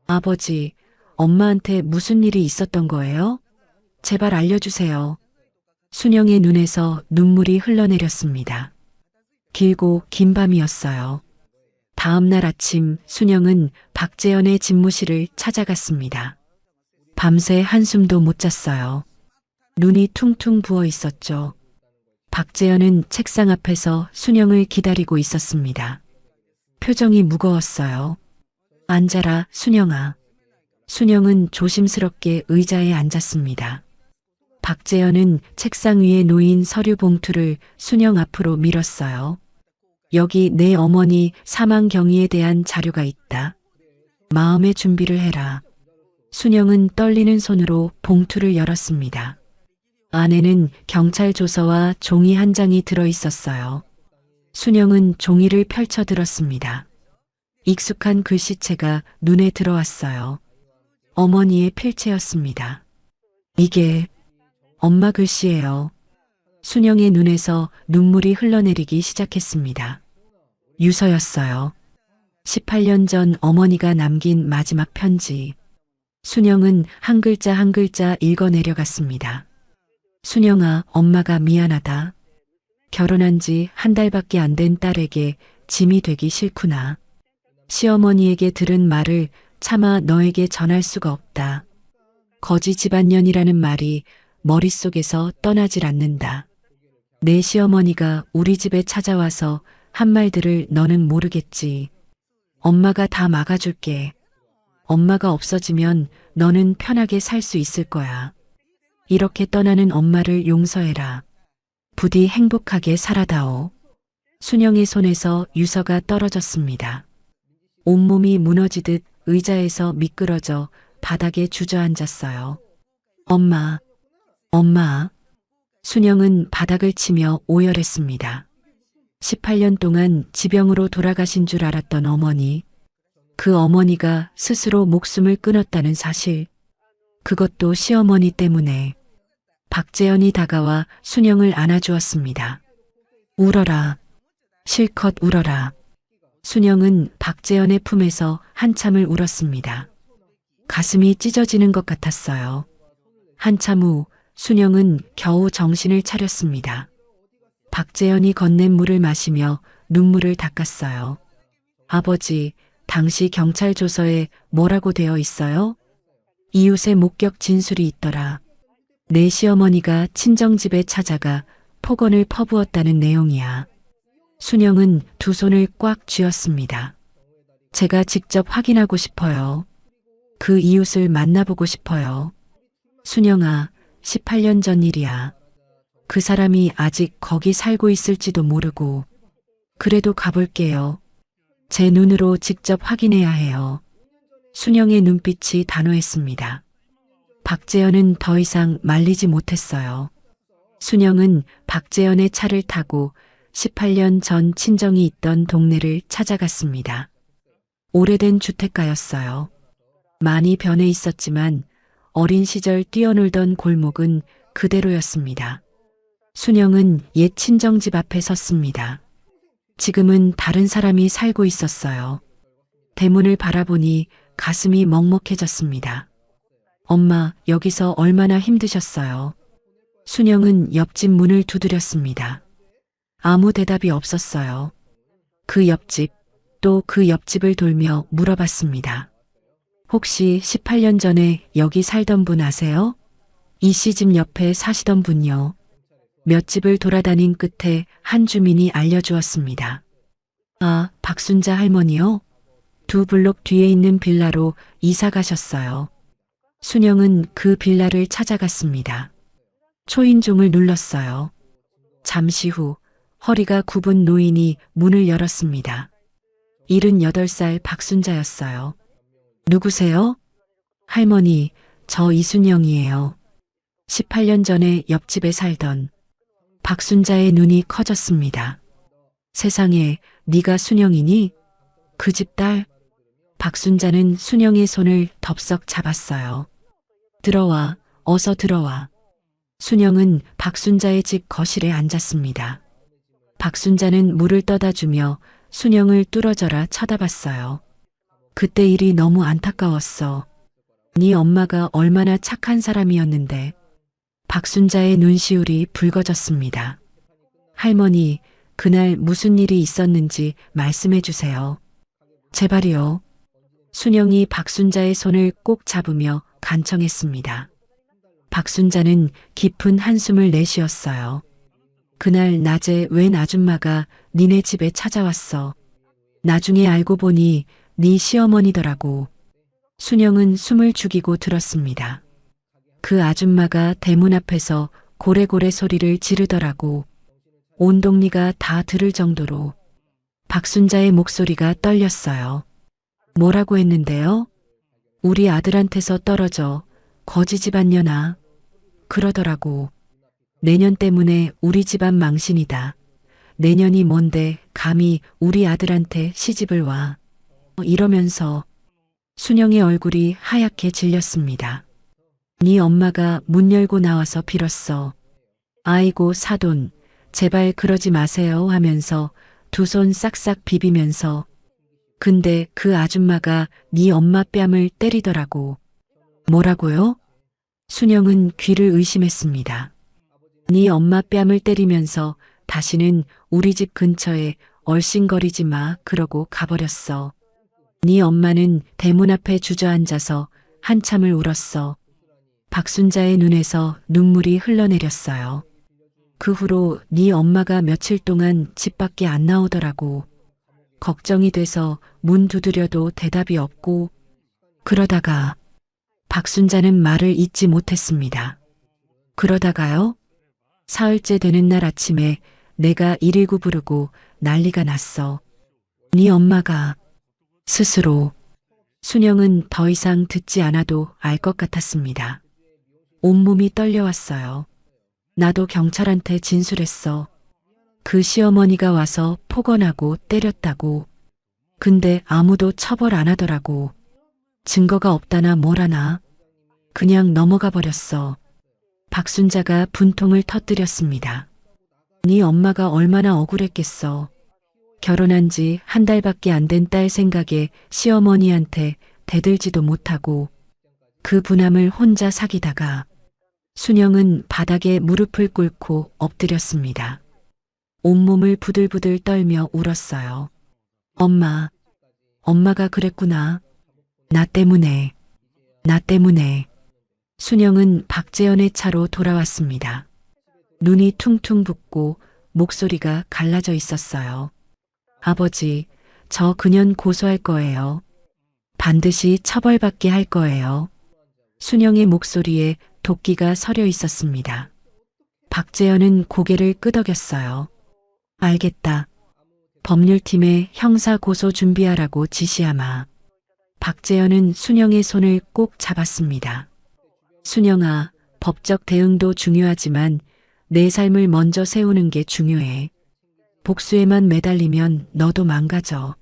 아버지, 엄마한테 무슨 일이 있었던 거예요? 제발 알려주세요. 순영의 눈에서 눈물이 흘러내렸습니다. 길고 긴 밤이었어요. 다음 날 아침 순영은 박재현의 집무실을 찾아갔습니다. 밤새 한숨도 못 잤어요. 눈이 퉁퉁 부어 있었죠. 박재현은 책상 앞에서 순영을 기다리고 있었습니다. 표정이 무거웠어요. 앉아라, 순영아. 순영은 조심스럽게 의자에 앉았습니다. 박재현은 책상 위에 놓인 서류 봉투를 순영 앞으로 밀었어요. 여기 내 어머니 사망 경위에 대한 자료가 있다. 마음의 준비를 해라. 순영은 떨리는 손으로 봉투를 열었습니다. 안에는 경찰 조서와 종이 한 장이 들어 있었어요. 순영은 종이를 펼쳐 들었습니다. 익숙한 글씨체가 눈에 들어왔어요. 어머니의 필체였습니다. 이게 엄마 글씨예요. 순영의 눈에서 눈물이 흘러내리기 시작했습니다. 유서였어요. 18년 전 어머니가 남긴 마지막 편지. 순영은 한 글자 한 글자 읽어내려갔습니다. 순영아, 엄마가 미안하다. 결혼한 지 한 달밖에 안 된 딸에게 짐이 되기 싫구나. 시어머니에게 들은 말을 차마 너에게 전할 수가 없다. 거지 집안년이라는 말이 머릿속에서 떠나질 않는다. 내 시어머니가 우리 집에 찾아와서 한 말들을 너는 모르겠지. 엄마가 다 막아줄게. 엄마가 없어지면 너는 편하게 살 수 있을 거야. 이렇게 떠나는 엄마를 용서해라. 부디 행복하게 살아다오. 순영의 손에서 유서가 떨어졌습니다. 온몸이 무너지듯 의자에서 미끄러져 바닥에 주저앉았어요. 엄마, 엄마. 순영은 바닥을 치며 오열했습니다. 18년 동안 지병으로 돌아가신 줄 알았던 어머니. 그 어머니가 스스로 목숨을 끊었다는 사실. 그것도 시어머니 때문에. 박재현이 다가와 순영을 안아주었습니다. 울어라. 실컷 울어라. 순영은 박재현의 품에서 한참을 울었습니다. 가슴이 찢어지는 것 같았어요. 한참 후 순영은 겨우 정신을 차렸습니다. 박재현이 건넨 물을 마시며 눈물을 닦았어요. 아버지, 당시 경찰 조서에 뭐라고 되어 있어요? 이웃의 목격 진술이 있더라. 내 시어머니가 친정집에 찾아가 폭언을 퍼부었다는 내용이야. 순영은 두 손을 꽉 쥐었습니다. 제가 직접 확인하고 싶어요. 그 이웃을 만나보고 싶어요. 순영아, 18년 전 일이야. 그 사람이 아직 거기 살고 있을지도 모르고. 그래도 가볼게요. 제 눈으로 직접 확인해야 해요. 순영의 눈빛이 단호했습니다. 박재현은 더 이상 말리지 못했어요. 순영은 박재현의 차를 타고 18년 전 친정이 있던 동네를 찾아갔습니다. 오래된 주택가였어요. 많이 변해 있었지만 어린 시절 뛰어놀던 골목은 그대로였습니다. 순영은 옛 친정집 앞에 섰습니다. 지금은 다른 사람이 살고 있었어요. 대문을 바라보니 가슴이 먹먹해졌습니다. 엄마, 여기서 얼마나 힘드셨어요? 순영은 옆집 문을 두드렸습니다. 아무 대답이 없었어요. 그 옆집, 또 그 옆집을 돌며 물어봤습니다. 혹시 18년 전에 여기 살던 분 아세요? 이 씨 집 옆에 사시던 분요. 몇 집을 돌아다닌 끝에 한 주민이 알려주었습니다. 아, 박순자 할머니요? 2블록 뒤에 있는 빌라로 이사 가셨어요. 순영은 그 빌라를 찾아갔습니다. 초인종을 눌렀어요. 잠시 후 허리가 굽은 노인이 문을 열었습니다. 78살 박순자였어요. 누구세요? 할머니, 저 이순영이에요. 18년 전에 옆집에 살던. 박순자의 눈이 커졌습니다. 세상에, 네가 순영이니? 그 집 딸? 박순자는 순영의 손을 덥석 잡았어요. 들어와, 어서 들어와. 순영은 박순자의 집 거실에 앉았습니다. 박순자는 물을 떠다 주며 순영을 뚫어져라 쳐다봤어요. 그때 일이 너무 안타까웠어. 네 엄마가 얼마나 착한 사람이었는데. 박순자의 눈시울이 붉어졌습니다. 할머니, 그날 무슨 일이 있었는지 말씀해 주세요. 제발이요. 순영이 박순자의 손을 꼭 잡으며 간청했습니다. 박순자는 깊은 한숨을 내쉬었어요. 그날 낮에 웬 아줌마가 니네 집에 찾아왔어. 나중에 알고 보니 네 시어머니더라고. 순영은 숨을 죽이고 들었습니다. 그 아줌마가 대문 앞에서 고래고래 소리를 지르더라고. 온 동리가 다 들을 정도로. 박순자의 목소리가 떨렸어요. 뭐라고 했는데요? 우리 아들한테서 떨어져 거지 집안년아. 그러더라고. 내년 때문에 우리 집안 망신이다. 내년이 뭔데 감히 우리 아들한테 시집을 와. 이러면서 순영의 얼굴이 하얗게 질렸습니다. 네 엄마가 문 열고 나와서 빌었어. 아이고 사돈, 제발 그러지 마세요 하면서 두 손 싹싹 비비면서. 근데 그 아줌마가 네 엄마 뺨을 때리더라고. 뭐라고요? 순영은 귀를 의심했습니다. 네 엄마 뺨을 때리면서 다시는 우리 집 근처에 얼씬거리지 마 그러고 가버렸어. 네 엄마는 대문 앞에 주저앉아서 한참을 울었어. 박순자의 눈에서 눈물이 흘러내렸어요. 그 후로 네 엄마가 며칠 동안 집 밖에 안 나오더라고. 걱정이 돼서 문 두드려도 대답이 없고 그러다가 박순자는 말을 잇지 못했습니다. 그러다가요? 사흘째 되는 날 아침에 내가 119 부르고 난리가 났어. 네 엄마가 스스로. 순영은 더 이상 듣지 않아도 알 것 같았습니다. 온몸이 떨려왔어요. 나도 경찰한테 진술했어. 그 시어머니가 와서 폭언하고 때렸다고. 근데 아무도 처벌 안 하더라고. 증거가 없다나 뭐라나. 그냥 넘어가 버렸어. 박순자가 분통을 터뜨렸습니다. 네 엄마가 얼마나 억울했겠어. 결혼한 지 한 달밖에 안 된 딸 생각에 시어머니한테 대들지도 못하고 그 분함을 혼자 사귀다가 순영은 바닥에 무릎을 꿇고 엎드렸습니다. 온몸을 부들부들 떨며 울었어요. 엄마가 그랬구나. 나 때문에. 순영은 박재현의 차로 돌아왔습니다. 눈이 퉁퉁 붓고 목소리가 갈라져 있었어요. 아버지, 저 그년 고소할 거예요. 반드시 처벌받게 할 거예요. 순영의 목소리에 도끼가 서려 있었습니다. 박재현은 고개를 끄덕였어요. 알겠다. 법률팀에 형사 고소 준비하라고 지시하마. 박재현은 순영의 손을 꼭 잡았습니다. 순영아, 법적 대응도 중요하지만 내 삶을 먼저 세우는 게 중요해. 복수에만 매달리면 너도 망가져.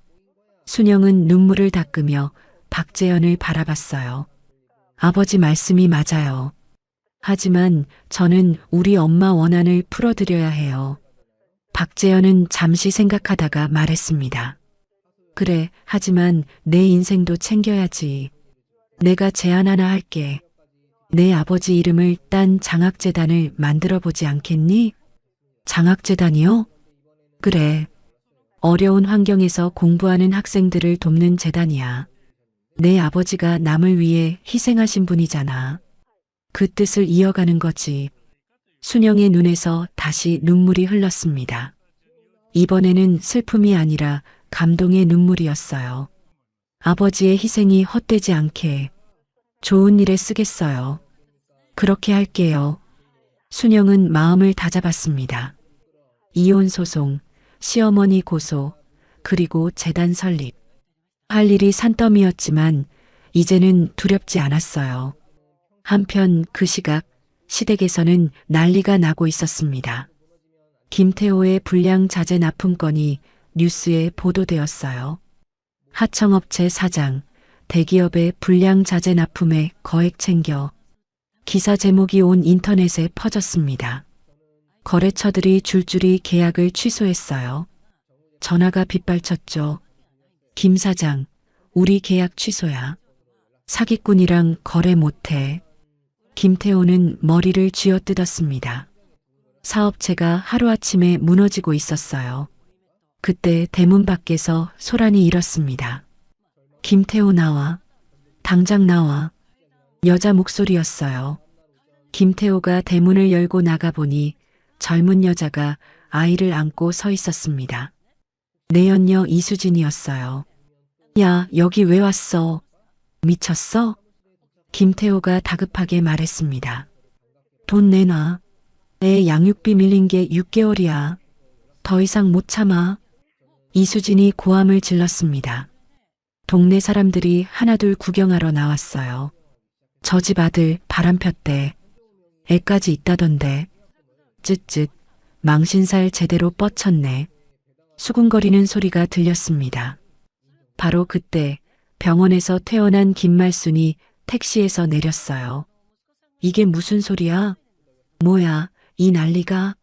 순영은 눈물을 닦으며 박재현을 바라봤어요. 아버지 말씀이 맞아요. 하지만 저는 우리 엄마 원한을 풀어드려야 해요. 박재현은 잠시 생각하다가 말했습니다. 그래, 하지만 내 인생도 챙겨야지. 내가 제안 하나 할게. 내 아버지 이름을 딴 장학재단을 만들어 보지 않겠니? 장학재단이요? 그래. 어려운 환경에서 공부하는 학생들을 돕는 재단이야. 내 아버지가 남을 위해 희생하신 분이잖아. 그 뜻을 이어가는 거지. 순영의 눈에서 다시 눈물이 흘렀습니다. 이번에는 슬픔이 아니라 감동의 눈물이었어요. 아버지의 희생이 헛되지 않게 좋은 일에 쓰겠어요. 그렇게 할게요. 순영은 마음을 다잡았습니다. 이혼 소송, 시어머니 고소, 그리고 재단 설립. 할 일이 산더미였지만 이제는 두렵지 않았어요. 한편 그 시각 시댁에서는 난리가 나고 있었습니다. 김태호의 불량 자재 납품건이 뉴스에 보도되었어요. 하청업체 사장, 대기업의 불량 자재 납품에 거액 챙겨. 기사 제목이 온 인터넷에 퍼졌습니다. 거래처들이 줄줄이 계약을 취소했어요. 전화가 빗발쳤죠. 김 사장, 우리 계약 취소야. 사기꾼이랑 거래 못해. 김태호는 머리를 쥐어뜯었습니다. 사업체가 하루아침에 무너지고 있었어요. 그때 대문 밖에서 소란이 일었습니다. 김태호 나와. 당장 나와. 여자 목소리였어요. 김태호가 대문을 열고 나가보니 젊은 여자가 아이를 안고 서 있었습니다. 내연녀 이수진이었어요. 야, 여기 왜 왔어? 미쳤어? 김태호가 다급하게 말했습니다. 돈 내놔. 애 양육비 밀린 게 6개월이야. 더 이상 못 참아. 이수진이 고함을 질렀습니다. 동네 사람들이 하나둘 구경하러 나왔어요. 저 집 아들 바람 폈대. 애까지 있다던데. 쯧쯧, 망신살 제대로 뻗쳤네. 수군거리는 소리가 들렸습니다. 바로 그때 병원에서 퇴원한 김말순이 택시에서 내렸어요. 이게 무슨 소리야? 뭐야, 이 난리가?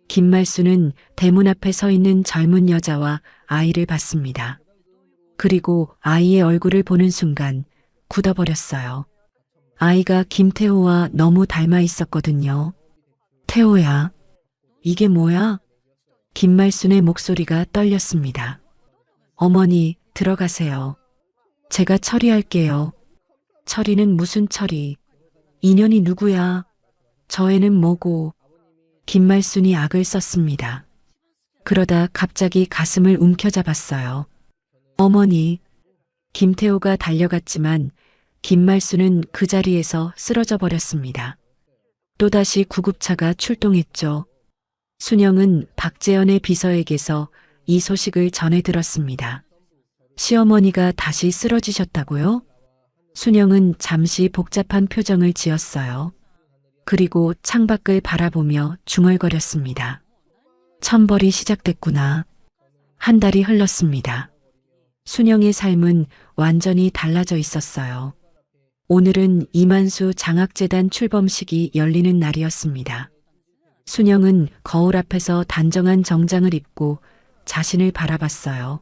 김말순은 대문 앞에 서 있는 젊은 여자와 아이를 봤습니다. 그리고 아이의 얼굴을 보는 순간 굳어버렸어요. 아이가 김태호와 너무 닮아 있었거든요. 태호야, 이게 뭐야? 김말순의 목소리가 떨렸습니다. 어머니, 들어가세요. 제가 처리할게요. 처리는 무슨 처리? 인연이 누구야? 저 애는 뭐고? 김말순이 악을 썼습니다. 그러다 갑자기 가슴을 움켜잡았어요. 어머니. 김태호가 달려갔지만 김말수는 그 자리에서 쓰러져 버렸습니다. 또다시 구급차가 출동했죠. 순영은 박재현의 비서에게서 이 소식을 전해 들었습니다. 시어머니가 다시 쓰러지셨다고요? 순영은 잠시 복잡한 표정을 지었어요. 그리고 창밖을 바라보며 중얼거렸습니다. 천벌이 시작됐구나. 한 달이 흘렀습니다. 순영의 삶은 완전히 달라져 있었어요. 오늘은 이만수 장학재단 출범식이 열리는 날이었습니다. 순영은 거울 앞에서 단정한 정장을 입고 자신을 바라봤어요.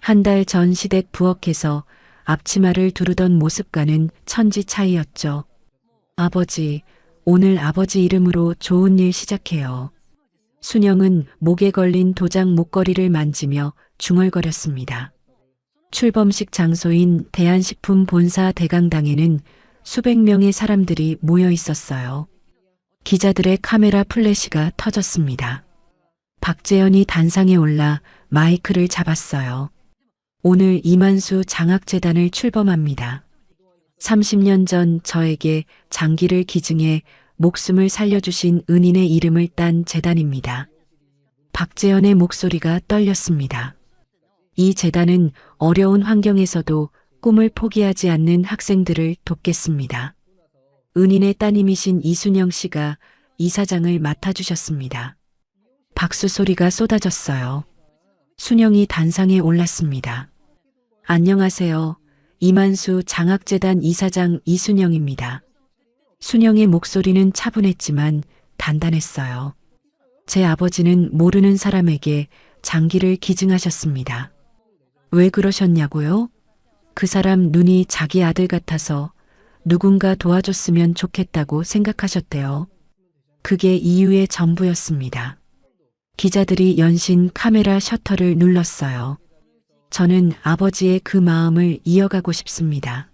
한 달 전 시댁 부엌에서 앞치마를 두르던 모습과는 천지 차이였죠. 아버지, 오늘 아버지 이름으로 좋은 일 시작해요. 순영은 목에 걸린 도장 목걸이를 만지며 중얼거렸습니다. 출범식 장소인 대한식품 본사 대강당에는 수백 명의 사람들이 모여 있었어요. 기자들의 카메라 플래시가 터졌습니다. 박재현이 단상에 올라 마이크를 잡았어요. 오늘 이만수 장학재단을 출범합니다. 30년 전 저에게 장기를 기증해 목숨을 살려주신 은인의 이름을 딴 재단입니다. 박재현의 목소리가 떨렸습니다. 이 재단은 어려운 환경에서도 꿈을 포기하지 않는 학생들을 돕겠습니다. 은인의 따님이신 이순영 씨가 이사장을 맡아주셨습니다. 박수 소리가 쏟아졌어요. 순영이 단상에 올랐습니다. 안녕하세요. 이만수 장학재단 이사장 이순영입니다. 순영의 목소리는 차분했지만 단단했어요. 제 아버지는 모르는 사람에게 장기를 기증하셨습니다. 왜 그러셨냐고요? 그 사람 눈이 자기 아들 같아서 누군가 도와줬으면 좋겠다고 생각하셨대요. 그게 이유의 전부였습니다. 기자들이 연신 카메라 셔터를 눌렀어요. 저는 아버지의 그 마음을 이어가고 싶습니다.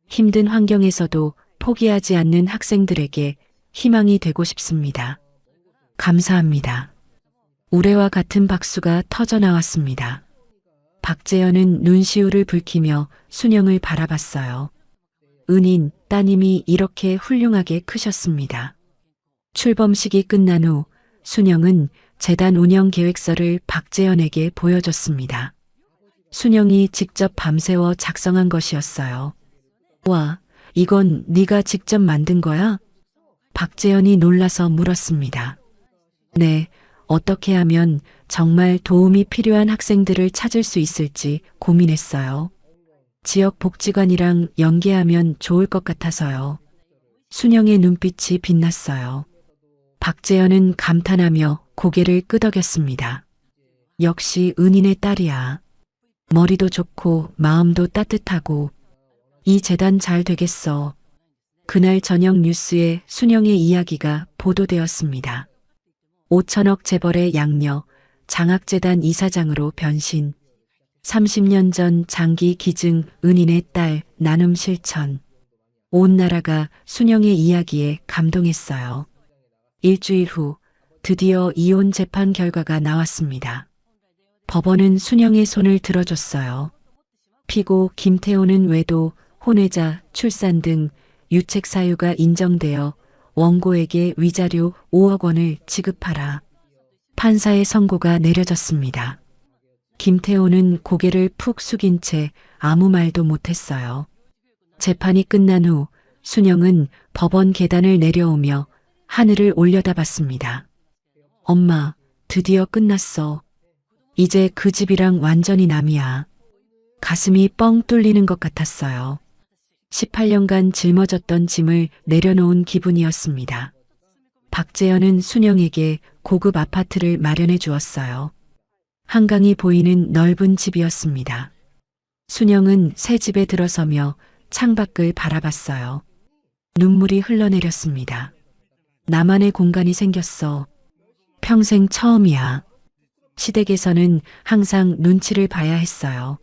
힘든 환경에서도 포기하지 않는 학생들에게 희망이 되고 싶습니다. 감사합니다. 우레와 같은 박수가 터져 나왔습니다. 박재현은 눈시울을 붉히며 순영을 바라봤어요. 은인, 따님이 이렇게 훌륭하게 크셨습니다. 출범식이 끝난 후 순영은 재단 운영 계획서를 박재현에게 보여줬습니다. 순영이 직접 밤새워 작성한 것이었어요. 와, 이건 네가 직접 만든 거야? 박재현이 놀라서 물었습니다. 네, 어떻게 하면 정말 도움이 필요한 학생들을 찾을 수 있을지 고민했어요. 지역 복지관이랑 연계하면 좋을 것 같아서요. 순영의 눈빛이 빛났어요. 박재현은 감탄하며 고개를 끄덕였습니다. 역시 은인의 딸이야. 머리도 좋고 마음도 따뜻하고 이 재단 잘 되겠어. 그날 저녁 뉴스에 순영의 이야기가 보도되었습니다. 5천억 재벌의 양녀, 장학재단 이사장으로 변신. 30년 전 장기 기증 은인의 딸 나눔 실천. 온 나라가 순영의 이야기에 감동했어요. 일주일 후 드디어 이혼 재판 결과가 나왔습니다. 법원은 순영의 손을 들어줬어요. 피고 김태호는 외도, 혼외자, 출산 등 유책 사유가 인정되어 원고에게 위자료 5억 원을 지급하라. 판사의 선고가 내려졌습니다. 김태호는 고개를 푹 숙인 채 아무 말도 못했어요. 재판이 끝난 후 순영은 법원 계단을 내려오며 하늘을 올려다봤습니다. 엄마, 드디어 끝났어. 이제 그 집이랑 완전히 남이야. 가슴이 뻥 뚫리는 것 같았어요. 18년간 짊어졌던 짐을 내려놓은 기분이었습니다. 박재현은 순영에게 고급 아파트를 마련해 주었어요. 한강이 보이는 넓은 집이었습니다. 순영은 새 집에 들어서며 창밖을 바라봤어요. 눈물이 흘러내렸습니다. 나만의 공간이 생겼어. 평생 처음이야. 시댁에서는 항상 눈치를 봐야 했어요.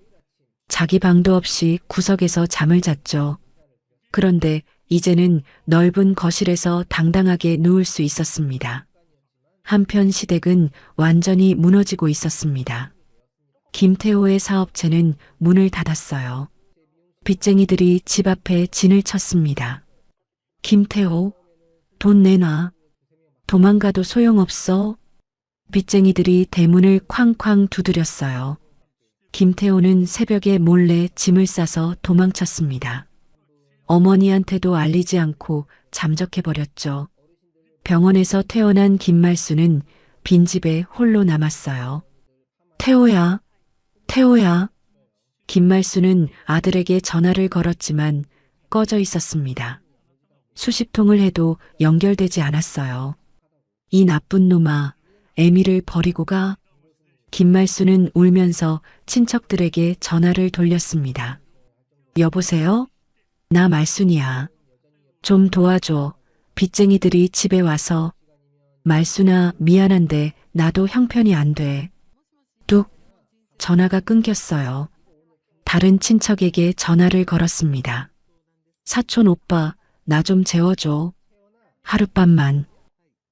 자기 방도 없이 구석에서 잠을 잤죠. 그런데 이제는 넓은 거실에서 당당하게 누울 수 있었습니다. 한편 시댁은 완전히 무너지고 있었습니다. 김태호의 사업체는 문을 닫았어요. 빚쟁이들이 집 앞에 진을 쳤습니다. 김태호, 돈 내놔. 도망가도 소용없어. 빚쟁이들이 대문을 쾅쾅 두드렸어요. 김태호는 새벽에 몰래 짐을 싸서 도망쳤습니다. 어머니한테도 알리지 않고 잠적해버렸죠. 병원에서 퇴원한 김말수는 빈집에 홀로 남았어요. 태호야, 태호야. 김말수는 아들에게 전화를 걸었지만 꺼져 있었습니다. 수십 통을 해도 연결되지 않았어요. 이 나쁜 놈아, 애미를 버리고 가. 김말수는 울면서 친척들에게 전화를 돌렸습니다. 여보세요? 나 말순이야. 좀 도와줘. 빚쟁이들이 집에 와서. 말순아, 미안한데 나도 형편이 안 돼. 뚝. 전화가 끊겼어요. 다른 친척에게 전화를 걸었습니다. 사촌 오빠, 나 좀 재워줘. 하룻밤만.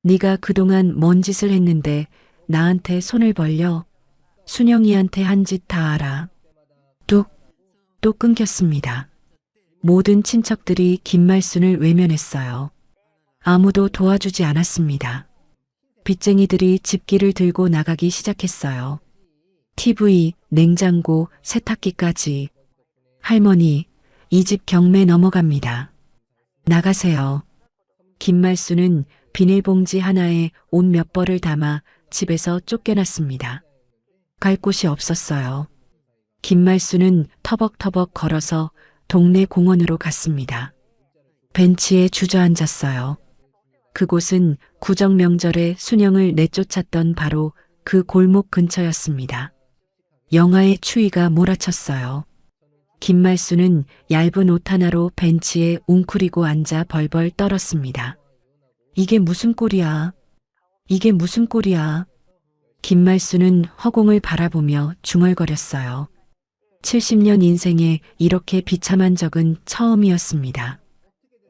네가 그동안 뭔 짓을 했는데 나한테 손을 벌려. 순영이한테 한 짓 다 알아. 뚝. 또 끊겼습니다. 모든 친척들이 김말순을 외면했어요. 아무도 도와주지 않았습니다. 빚쟁이들이 집기를 들고 나가기 시작했어요. TV, 냉장고, 세탁기까지. 할머니, 이 집 경매 넘어갑니다. 나가세요. 김말수는 비닐봉지 하나에 옷 몇 벌을 담아 집에서 쫓겨났습니다. 갈 곳이 없었어요. 김말수는 터벅터벅 걸어서 동네 공원으로 갔습니다. 벤치에 주저앉았어요. 그곳은 구정 명절에 순영을 내쫓았던 바로 그 골목 근처였습니다. 영하의 추위가 몰아쳤어요. 김말수는 얇은 옷 하나로 벤치에 웅크리고 앉아 벌벌 떨었습니다. 이게 무슨 꼴이야? 이게 무슨 꼴이야? 김말수는 허공을 바라보며 중얼거렸어요. 70년 인생에 이렇게 비참한 적은 처음이었습니다.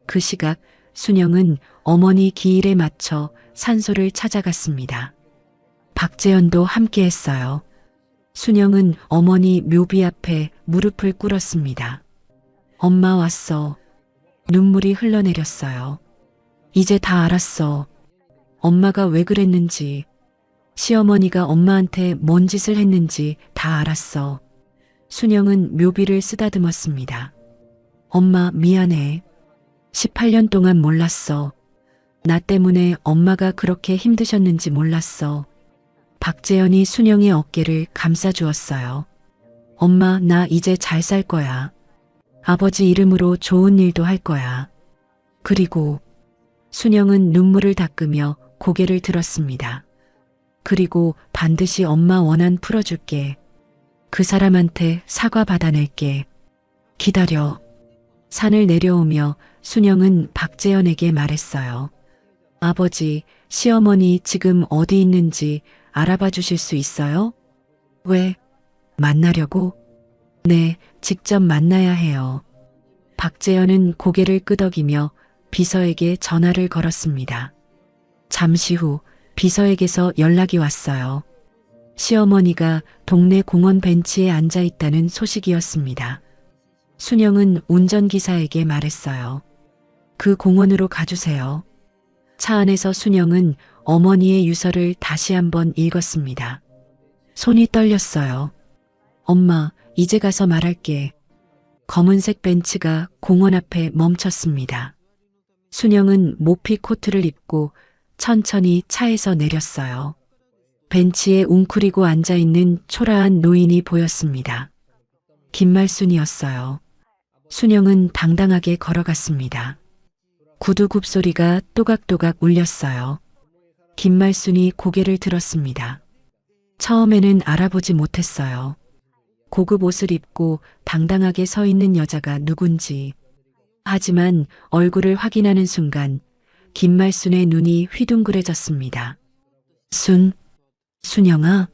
그 시각 순영은 어머니 기일에 맞춰 산소를 찾아갔습니다. 박재현도 함께했어요. 순영은 어머니 묘비 앞에 무릎을 꿇었습니다. 엄마 왔어. 눈물이 흘러내렸어요. 이제 다 알았어. 엄마가 왜 그랬는지, 시어머니가 엄마한테 뭔 짓을 했는지 다 알았어. 순영은 묘비를 쓰다듬었습니다. 엄마 미안해. 18년 동안 몰랐어. 나 때문에 엄마가 그렇게 힘드셨는지 몰랐어. 박재현이 순영의 어깨를 감싸주었어요. 엄마, 나 이제 잘 살 거야. 아버지 이름으로 좋은 일도 할 거야. 그리고 순영은 눈물을 닦으며 고개를 들었습니다. 그리고 반드시 엄마 원한 풀어줄게. 그 사람한테 사과 받아낼게. 기다려. 산을 내려오며 순영은 박재현에게 말했어요. 아버지, 시어머니 지금 어디 있는지 알아봐 주실 수 있어요? 왜? 만나려고? 네, 직접 만나야 해요. 박재현은 고개를 끄덕이며 비서에게 전화를 걸었습니다. 잠시 후 비서에게서 연락이 왔어요. 시어머니가 동네 공원 벤치에 앉아 있다는 소식이었습니다. 순영은 운전기사에게 말했어요. 그 공원으로 가주세요. 차 안에서 순영은 어머니의 유서를 다시 한번 읽었습니다. 손이 떨렸어요. 엄마, 이제 가서 말할게. 검은색 벤츠가 공원 앞에 멈췄습니다. 순영은 모피 코트를 입고 천천히 차에서 내렸어요. 벤치에 웅크리고 앉아있는 초라한 노인이 보였습니다. 김말순이었어요. 순영은 당당하게 걸어갔습니다. 구두 굽소리가 또각또각 울렸어요. 김말순이 고개를 들었습니다. 처음에는 알아보지 못했어요. 고급 옷을 입고 당당하게 서 있는 여자가 누군지. 하지만 얼굴을 확인하는 순간 김말순의 눈이 휘둥그레졌습니다. 순영아?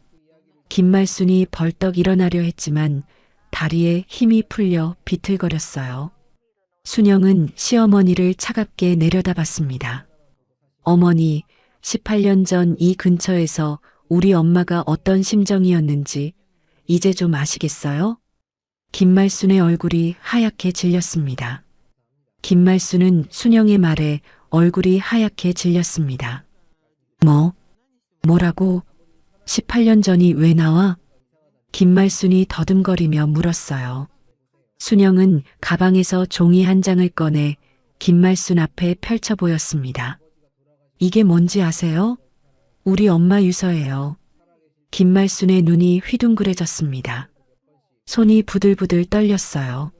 김말순이 벌떡 일어나려 했지만 다리에 힘이 풀려 비틀거렸어요. 순영은 시어머니를 차갑게 내려다봤습니다. 어머니, 18년 전 이 근처에서 우리 엄마가 어떤 심정이었는지 이제 좀 아시겠어요? 김말순의 얼굴이 하얗게 질렸습니다. 김말순은 순영의 말에 얼굴이 하얗게 질렸습니다. 뭐라고? 18년 전이 왜 나와? 김말순이 더듬거리며 물었어요. 순영은 가방에서 종이 한 장을 꺼내 김말순 앞에 펼쳐 보였습니다. 이게 뭔지 아세요? 우리 엄마 유서예요. 김말순의 눈이 휘둥그레졌습니다. 손이 부들부들 떨렸어요.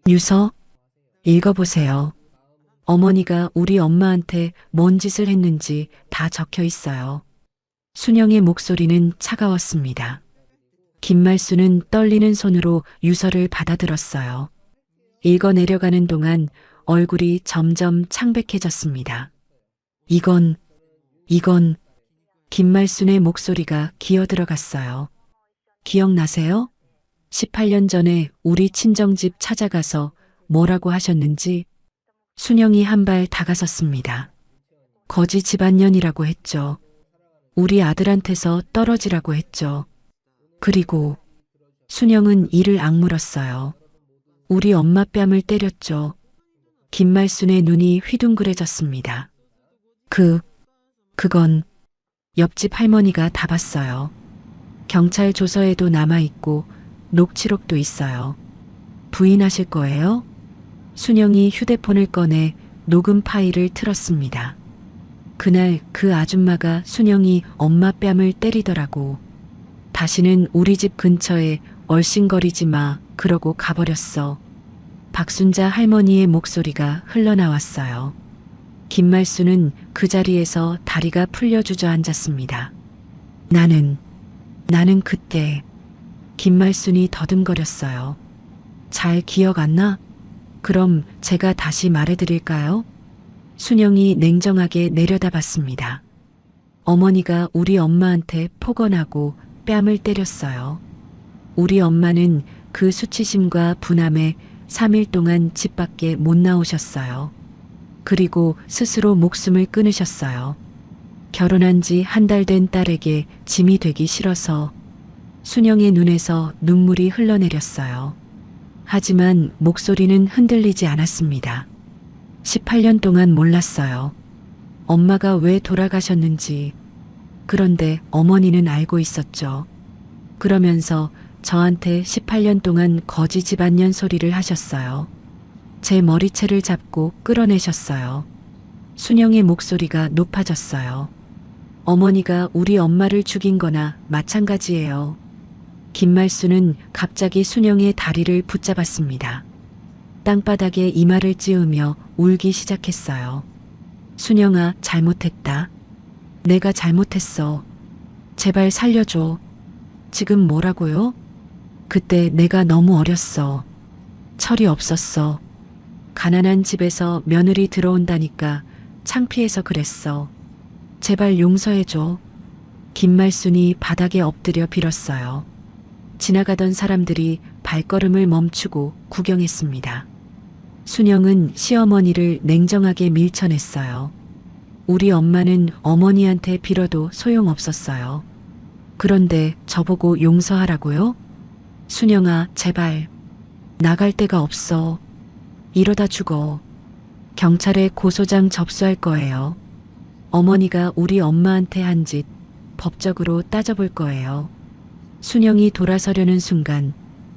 유서? 읽어보세요. 어머니가 우리 엄마한테 뭔 짓을 했는지 다 적혀 있어요. 순영의 목소리는 차가웠습니다. 김말순은 떨리는 손으로 유서를 받아들었어요. 읽어내려가는 동안 얼굴이 점점 창백해졌습니다. 이건 김말순의 목소리가 기어들어갔어요. 기억나세요? 18년 전에 우리 친정집 찾아가서 뭐라고 하셨는지. 순영이 한 발 다가섰습니다. 거지 집안년이라고 했죠. 우리 아들한테서 떨어지라고 했죠. 그리고 순영은 이를 악물었어요. 우리 엄마 뺨을 때렸죠. 김말순의 눈이 휘둥그레졌습니다. 그건 옆집 할머니가 다 봤어요. 경찰 조서에도 남아있고 녹취록도 있어요. 부인하실 거예요? 순영이 휴대폰을 꺼내 녹음 파일을 틀었습니다. 그날 그 아줌마가 순영이 엄마 뺨을 때리더라고. 다시는 우리 집 근처에 얼씬거리지 마 그러고 가버렸어. 박순자 할머니의 목소리가 흘러나왔어요. 김말순은 그 자리에서 다리가 풀려 주저앉았습니다. 나는 그때. 김말순이 더듬거렸어요. 잘 기억 안 나? 그럼 제가 다시 말해드릴까요? 순영이 냉정하게 내려다봤습니다. 어머니가 우리 엄마한테 폭언하고 뺨을 때렸어요. 우리 엄마는 그 수치심과 분함에 3일 동안 집 밖에 못 나오셨어요. 그리고 스스로 목숨을 끊으셨어요. 결혼한 지 한 달 된 딸에게 짐이 되기 싫어서. 순영의 눈에서 눈물이 흘러내렸어요. 하지만 목소리는 흔들리지 않았습니다. 18년 동안 몰랐어요. 엄마가 왜 돌아가셨는지. 그런데 어머니는 알고 있었죠. 그러면서 저한테 18년 동안 거지 집안년 소리를 하셨어요. 제 머리채를 잡고 끌어내셨어요. 순영의 목소리가 높아졌어요. 어머니가 우리 엄마를 죽인 거나 마찬가지예요. 김말순은 갑자기 순영의 다리를 붙잡았습니다. 땅바닥에 이마를 찌우며 울기 시작했어요. 순영아, 잘못했다. 내가 잘못했어. 제발 살려줘. 지금 뭐라고요? 그때 내가 너무 어렸어. 철이 없었어. 가난한 집에서 며느리 들어온다니까 창피해서 그랬어. 제발 용서해줘. 김말순이 바닥에 엎드려 빌었어요. 지나가던 사람들이 발걸음을 멈추고 구경했습니다. 순영은 시어머니를 냉정하게 밀쳐냈어요. 우리 엄마는 어머니한테 빌어도 소용없었어요. 그런데 저보고 용서하라고요? 순영아, 제발. 나갈 데가 없어. 이러다 죽어. 경찰에 고소장 접수할 거예요. 어머니가 우리 엄마한테 한 짓 법적으로 따져볼 거예요. 순영이 돌아서려는 순간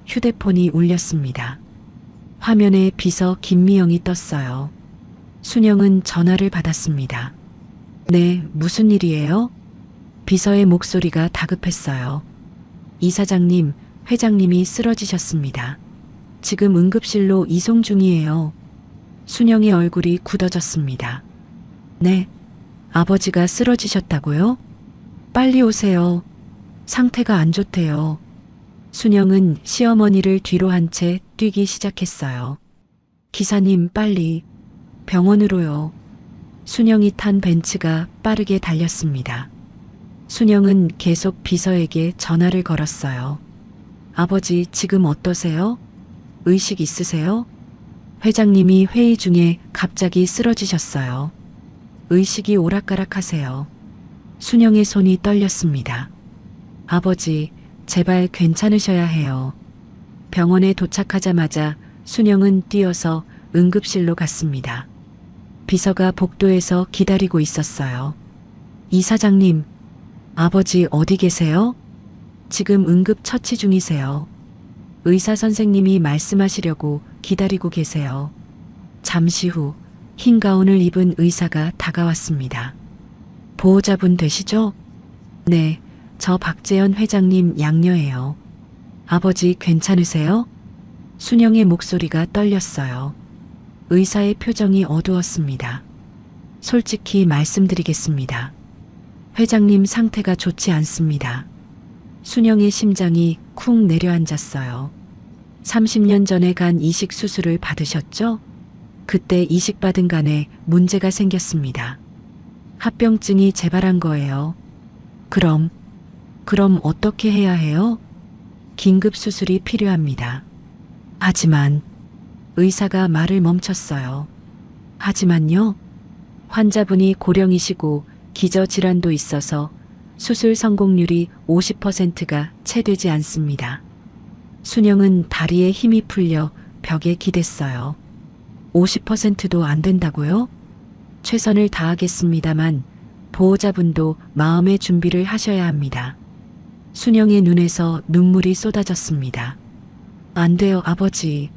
휴대폰이 울렸습니다. 화면에 비서 김미영이 떴어요. 순영은 전화를 받았습니다. 네, 무슨 일이에요? 비서의 목소리가 다급했어요. 이사장님, 회장님이 쓰러지셨습니다. 지금 응급실로 이송 중이에요. 순영의 얼굴이 굳어졌습니다. 네, 아버지가 쓰러지셨다고요? 빨리 오세요. 상태가 안 좋대요. 순영은 시어머니를 뒤로 한 채 뛰기 시작했어요. 기사님, 빨리. 병원으로요. 순영이 탄 벤츠가 빠르게 달렸습니다. 순영은 계속 비서에게 전화를 걸었어요. 아버지, 지금 어떠세요? 의식 있으세요? 회장님이 회의 중에 갑자기 쓰러지셨어요. 의식이 오락가락하세요. 순영의 손이 떨렸습니다. 아버지, 제발 괜찮으셔야 해요. 병원에 도착하자마자 순영은 뛰어서 응급실로 갔습니다. 비서가 복도에서 기다리고 있었어요. 이사장님, 아버지 어디 계세요? 지금 응급 처치 중이세요. 의사 선생님이 말씀하시려고 기다리고 계세요. 잠시 후 흰 가운을 입은 의사가 다가왔습니다. 보호자분 되시죠? 네, 저 박재현 회장님 양녀예요. 아버지 괜찮으세요? 순영의 목소리가 떨렸어요. 의사의 표정이 어두웠습니다. 솔직히 말씀드리겠습니다. 회장님 상태가 좋지 않습니다. 순영의 심장이 쿵 내려앉았어요. 30년 전에 간 이식 수술을 받으셨죠? 그때 이식받은 간에 문제가 생겼습니다. 합병증이 재발한 거예요. 그럼 어떻게 해야 해요? 긴급 수술이 필요합니다. 하지만 의사가 말을 멈췄어요. 하지만요, 환자분이 고령이시고 기저질환도 있어서 수술 성공률이 50%가 채 되지 않습니다. 순영은 다리에 힘이 풀려 벽에 기댔어요. 50%도 안 된다고요? 최선을 다하겠습니다만 보호자분도 마음의 준비를 하셔야 합니다. 순영의 눈에서 눈물이 쏟아졌습니다. 안 돼요, 아버지.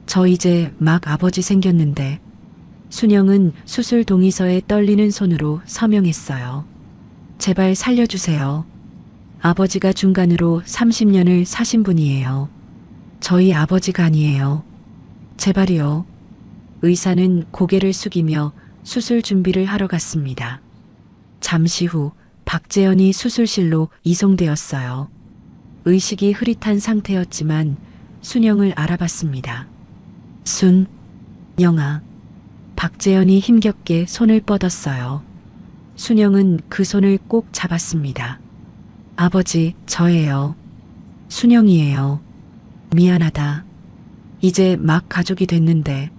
저 이제 막 아버지 생겼는데. 순영은 수술 동의서에 떨리는 손으로 서명했어요. 제발 살려주세요. 아버지가 중간으로 30년을 사신 분이에요. 저희 아버지가 아니에요. 제발이요. 의사는 고개를 숙이며 수술 준비를 하러 갔습니다. 잠시 후 박재현이 수술실로 이송되었어요. 의식이 흐릿한 상태였지만 순영을 알아봤습니다. 순영아. 박재현이 힘겹게 손을 뻗었어요. 순영은 그 손을 꼭 잡았습니다. 아버지, 저예요. 순영이에요. 미안하다. 이제 막 가족이 됐는데.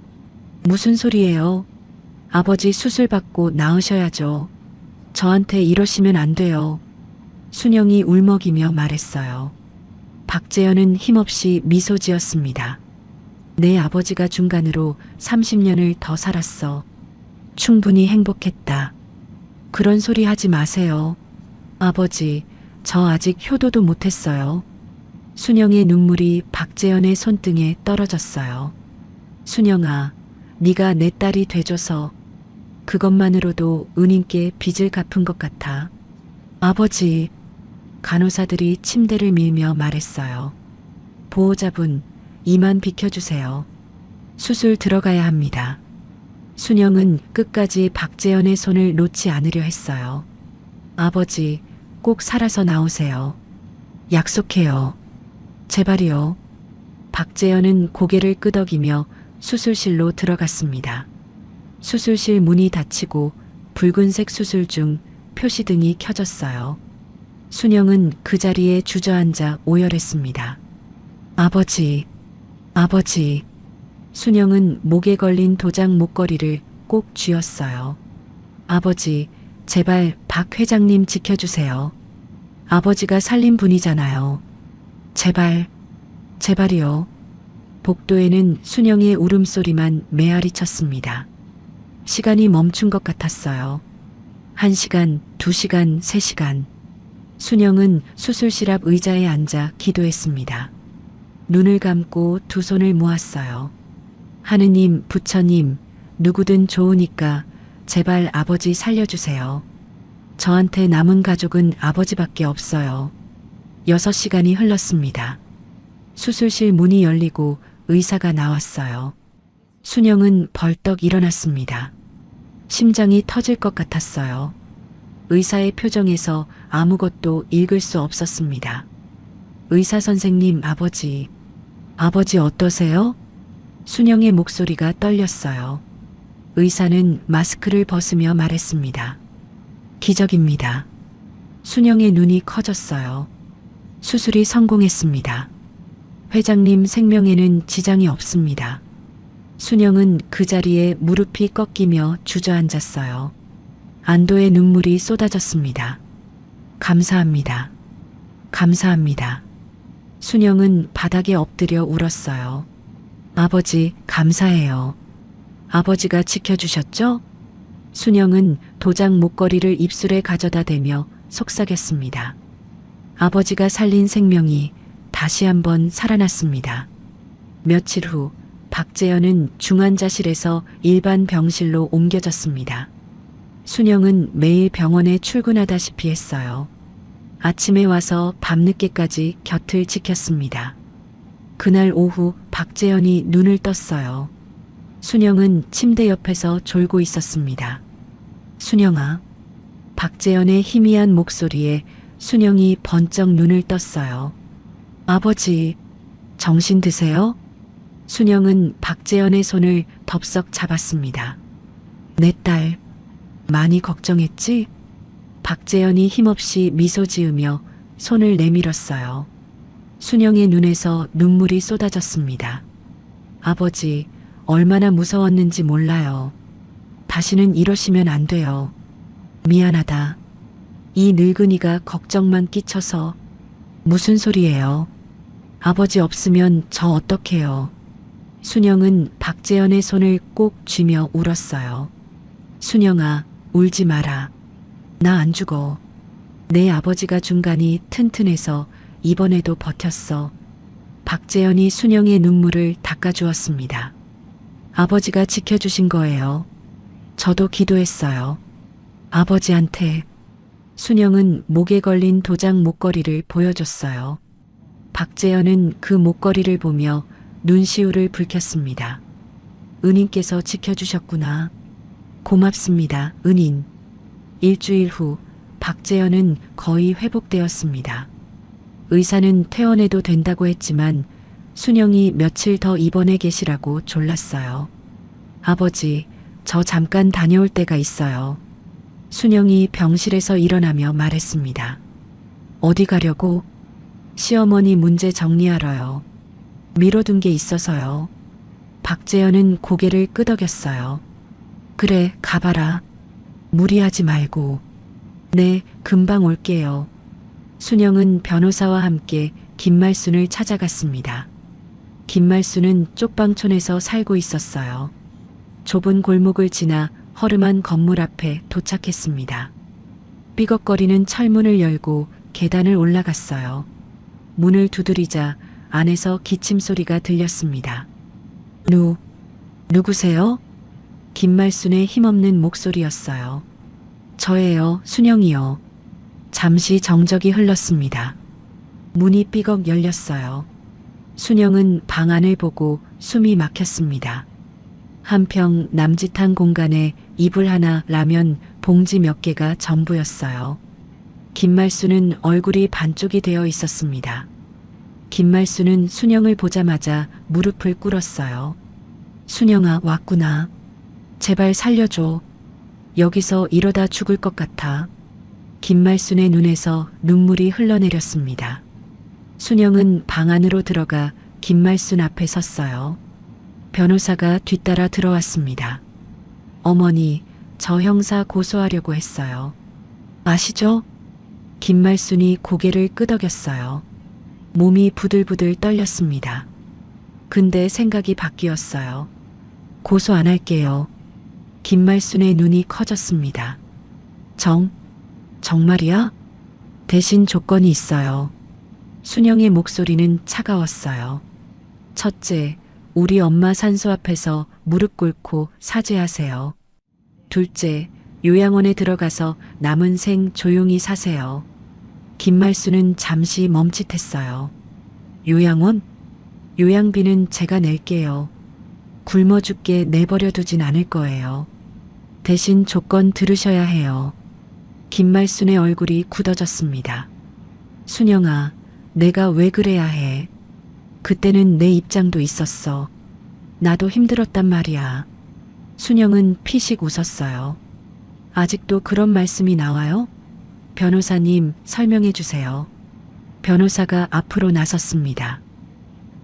무슨 소리예요? 아버지 수술 받고 나으셔야죠. 저한테 이러시면 안 돼요. 순영이 울먹이며 말했어요. 박재현은 힘없이 미소 지었습니다. 내 아버지가 중간으로 30년을 더 살았어. 충분히 행복했다. 그런 소리 하지 마세요. 아버지, 저 아직 효도도 못했어요. 순영의 눈물이 박재현의 손등에 떨어졌어요. 순영아, 네가 내 딸이 돼줘서 그것만으로도 은인께 빚을 갚은 것 같아. 아버지, 간호사들이 침대를 밀며 말했어요. 보호자분, 이만 비켜주세요. 수술 들어가야 합니다. 순영은 끝까지 박재현의 손을 놓지 않으려 했어요. 아버지, 꼭 살아서 나오세요. 약속해요. 제발이요. 박재현은 고개를 끄덕이며 수술실로 들어갔습니다. 수술실 문이 닫히고 붉은색 수술 중 표시등이 켜졌어요. 순영은 그 자리에 주저앉아 오열했습니다. 아버지, 아버지. 순영은 목에 걸린 도장 목걸이를 꼭 쥐었어요. 아버지, 제발 박 회장님 지켜주세요. 아버지가 살린 분이잖아요. 제발, 제발이요. 복도에는 순영의 울음소리만 메아리 쳤습니다. 시간이 멈춘 것 같았어요. 1시간, 2시간, 3시간. 순영은 수술실 앞 의자에 앉아 기도했습니다. 눈을 감고 두 손을 모았어요. 하느님, 부처님, 누구든 좋으니까 제발 아버지 살려주세요. 저한테 남은 가족은 아버지밖에 없어요. 6시간이 흘렀습니다. 수술실 문이 열리고 의사가 나왔어요. 순영은 벌떡 일어났습니다. 심장이 터질 것 같았어요. 의사의 표정에서 아무것도 읽을 수 없었습니다. 의사 선생님, 아버지 어떠세요? 순영의 목소리가 떨렸어요. 의사는 마스크를 벗으며 말했습니다. 기적입니다. 순영의 눈이 커졌어요. 수술이 성공했습니다. 회장님 생명에는 지장이 없습니다. 순영은 그 자리에 무릎이 꺾이며 주저앉았어요. 안도의 눈물이 쏟아졌습니다. 감사합니다. 감사합니다. 순영은 바닥에 엎드려 울었어요. 아버지, 감사해요. 아버지가 지켜주셨죠? 순영은 도장 목걸이를 입술에 가져다 대며 속삭였습니다. 아버지가 살린 생명이 다시 한번 살아났습니다. 며칠 후 박재현은 중환자실에서 일반 병실로 옮겨졌습니다. 순영은 매일 병원에 출근하다시피 했어요. 아침에 와서 밤늦게까지 곁을 지켰습니다. 그날 오후 박재현이 눈을 떴어요. 순영은 침대 옆에서 졸고 있었습니다. 순영아. 박재현의 희미한 목소리에 순영이 번쩍 눈을 떴어요. 아버지, 정신 드세요? 순영은 박재현의 손을 덥석 잡았습니다. 내 딸, 많이 걱정했지? 박재현이 힘없이 미소 지으며 손을 내밀었어요. 순영의 눈에서 눈물이 쏟아졌습니다. 아버지, 얼마나 무서웠는지 몰라요. 다시는 이러시면 안 돼요. 미안하다. 이 늙은이가 걱정만 끼쳐서. 무슨 소리예요? 아버지 없으면 저 어떡해요? 순영은 박재현의 손을 꼭 쥐며 울었어요. 순영아, 울지 마라. 나 안 죽어. 내 아버지가 중간이 튼튼해서 이번에도 버텼어. 박재현이 순영의 눈물을 닦아주었습니다. 아버지가 지켜주신 거예요. 저도 기도했어요. 아버지한테. 순영은 목에 걸린 도장 목걸이를 보여줬어요. 박재현은 그 목걸이를 보며 눈시울을 붉혔습니다. 은인께서 지켜주셨구나. 고맙습니다, 은인. 일주일 후 박재현은 거의 회복되었습니다. 의사는 퇴원해도 된다고 했지만 순영이 며칠 더 입원해 계시라고 졸랐어요. 아버지, 저 잠깐 다녀올 때가 있어요. 순영이 병실에서 일어나며 말했습니다. 어디 가려고? 시어머니 문제 정리하러요. 미뤄둔 게 있어서요. 박재현은 고개를 끄덕였어요. 그래, 가봐라. 무리하지 말고. 네, 금방 올게요. 순영은 변호사와 함께 김말순을 찾아갔습니다. 김말순은 쪽방촌에서 살고 있었어요. 좁은 골목을 지나 허름한 건물 앞에 도착했습니다. 삐걱거리는 철문을 열고 계단을 올라갔어요. 문을 두드리자 안에서 기침 소리가 들렸습니다. 누구세요? 김말순의 힘없는 목소리였어요. 저예요, 순영이요. 잠시 정적이 흘렀습니다. 문이 삐걱 열렸어요. 순영은 방 안을 보고 숨이 막혔습니다. 한평 남짓한 공간에 이불 하나, 라면 봉지 몇 개가 전부였어요. 김말순은 얼굴이 반쪽이 되어 있었습니다. 김말순은 순영을 보자마자 무릎을 꿇었어요. 순영아, 왔구나. 제발 살려줘. 여기서 이러다 죽을 것 같아. 김말순의 눈에서 눈물이 흘러내렸습니다. 순영은 방 안으로 들어가 김말순 앞에 섰어요. 변호사가 뒤따라 들어왔습니다. 어머니, 저 형사 고소하려고 했어요. 아시죠? 김말순이 고개를 끄덕였어요. 몸이 부들부들 떨렸습니다. 근데 생각이 바뀌었어요. 고소 안 할게요. 김말순의 눈이 커졌습니다. 정말이야? 대신 조건이 있어요. 순영의 목소리는 차가웠어요. 첫째, 우리 엄마 산소 앞에서 무릎 꿇고 사죄하세요. 둘째, 요양원에 들어가서 남은 생 조용히 사세요. 김말순은 잠시 멈칫했어요. 요양원? 요양비는 제가 낼게요. 굶어 죽게 내버려 두진 않을 거예요. 대신 조건 들으셔야 해요. 김말순의 얼굴이 굳어졌습니다. 순영아, 내가 왜 그래야 해? 그때는 내 입장도 있었어. 나도 힘들었단 말이야. 순영은 피식 웃었어요. 아직도 그런 말씀이 나와요? 변호사님, 설명해 주세요. 변호사가 앞으로 나섰습니다.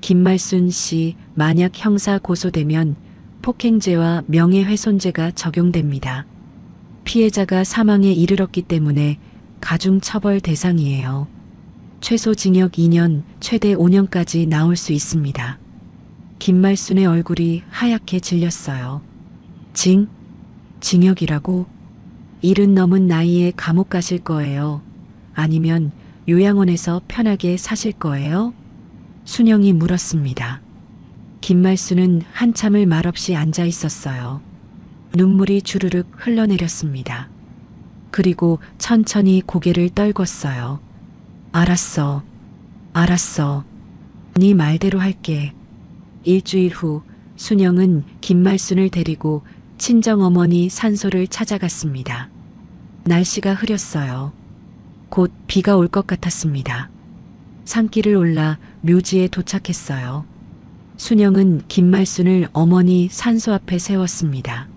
김말순 씨, 만약 형사 고소되면 폭행죄와 명예훼손죄가 적용됩니다. 피해자가 사망에 이르렀기 때문에 가중 처벌 대상이에요. 최소 징역 2년, 최대 5년까지 나올 수 있습니다. 김말순의 얼굴이 하얗게 질렸어요. 징역이라고? 70 넘은 나이에 감옥 가실 거예요? 아니면 요양원에서 편하게 사실 거예요? 순영이 물었습니다. 김말순은 한참을 말없이 앉아 있었어요. 눈물이 주르륵 흘러내렸습니다. 그리고 천천히 고개를 떨궜어요. 알았어. 네 말대로 할게. 일주일 후 순영은 김말순을 데리고 친정어머니 산소를 찾아갔습니다. 날씨가 흐렸어요. 곧 비가 올 것 같았습니다. 산길을 올라 묘지에 도착했어요. 순영은 김말순을 어머니 산소 앞에 세웠습니다.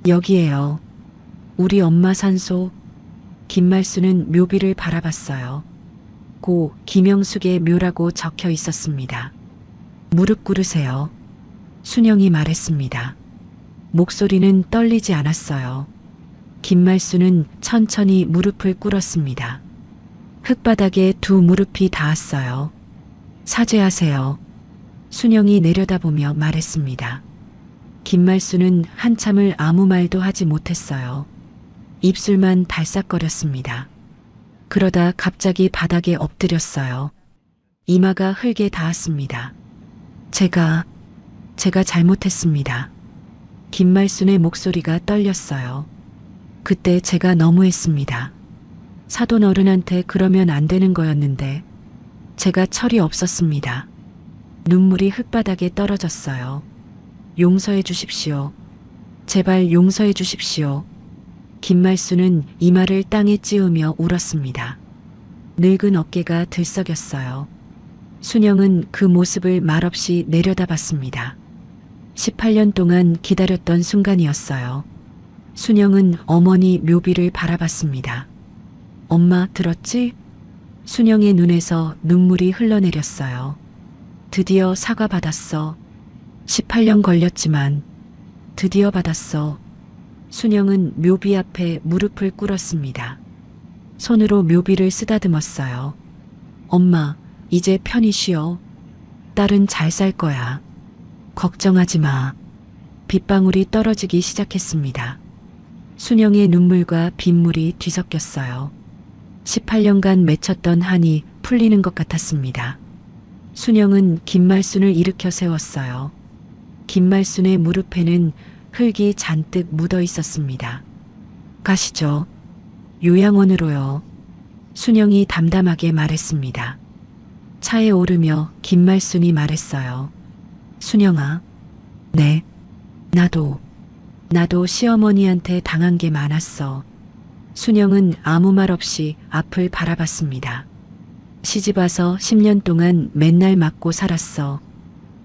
여기에요. 우리 엄마 산소. 김말순은 묘비를 바라봤어요. 고 김영숙의 묘라고 적혀 있었습니다. 무릎 꿇으세요. 순영이 말했습니다. 목소리는 떨리지 않았어요. 김말순은 천천히 무릎을 꿇었습니다. 흙바닥에 두 무릎이 닿았어요. 사죄하세요. 순영이 내려다보며 말했습니다. 김말순은 한참을 아무 말도 하지 못했어요. 입술만 달싹거렸습니다. 그러다 갑자기 바닥에 엎드렸어요. 이마가 흙에 닿았습니다. 제가 잘못했습니다. 김말순의 목소리가 떨렸어요. 그때 제가 너무했습니다. 사돈 어른한테 그러면 안 되는 거였는데 제가 철이 없었습니다. 눈물이 흙바닥에 떨어졌어요. 용서해 주십시오. 제발 용서해 주십시오. 김말순은 이마를 땅에 찌우며 울었습니다. 늙은 어깨가 들썩였어요. 순영은 그 모습을 말없이 내려다봤습니다. 18년 동안 기다렸던 순간이었어요. 순영은 어머니 묘비를 바라봤습니다. 엄마 들었지? 순영의 눈에서 눈물이 흘러내렸어요. 드디어 사과받았어. 18년 걸렸지만 드디어 받았어. 순영은 묘비 앞에 무릎을 꿇었습니다. 손으로 묘비를 쓰다듬었어요. 엄마, 이제 편히 쉬어. 딸은 잘 살 거야. 걱정하지 마. 빗방울이 떨어지기 시작했습니다. 순영의 눈물과 빗물이 뒤섞였어요. 18년간 맺혔던 한이 풀리는 것 같았습니다. 순영은 김말순을 일으켜 세웠어요. 김말순의 무릎에는 흙이 잔뜩 묻어 있었습니다. 가시죠. 요양원으로요. 순영이 담담하게 말했습니다. 차에 오르며 김말순이 말했어요. 순영아, 네, 나도 시어머니한테 당한 게 많았어. 순영은 아무 말 없이 앞을 바라봤습니다. 시집와서 10년 동안 맨날 맞고 살았어.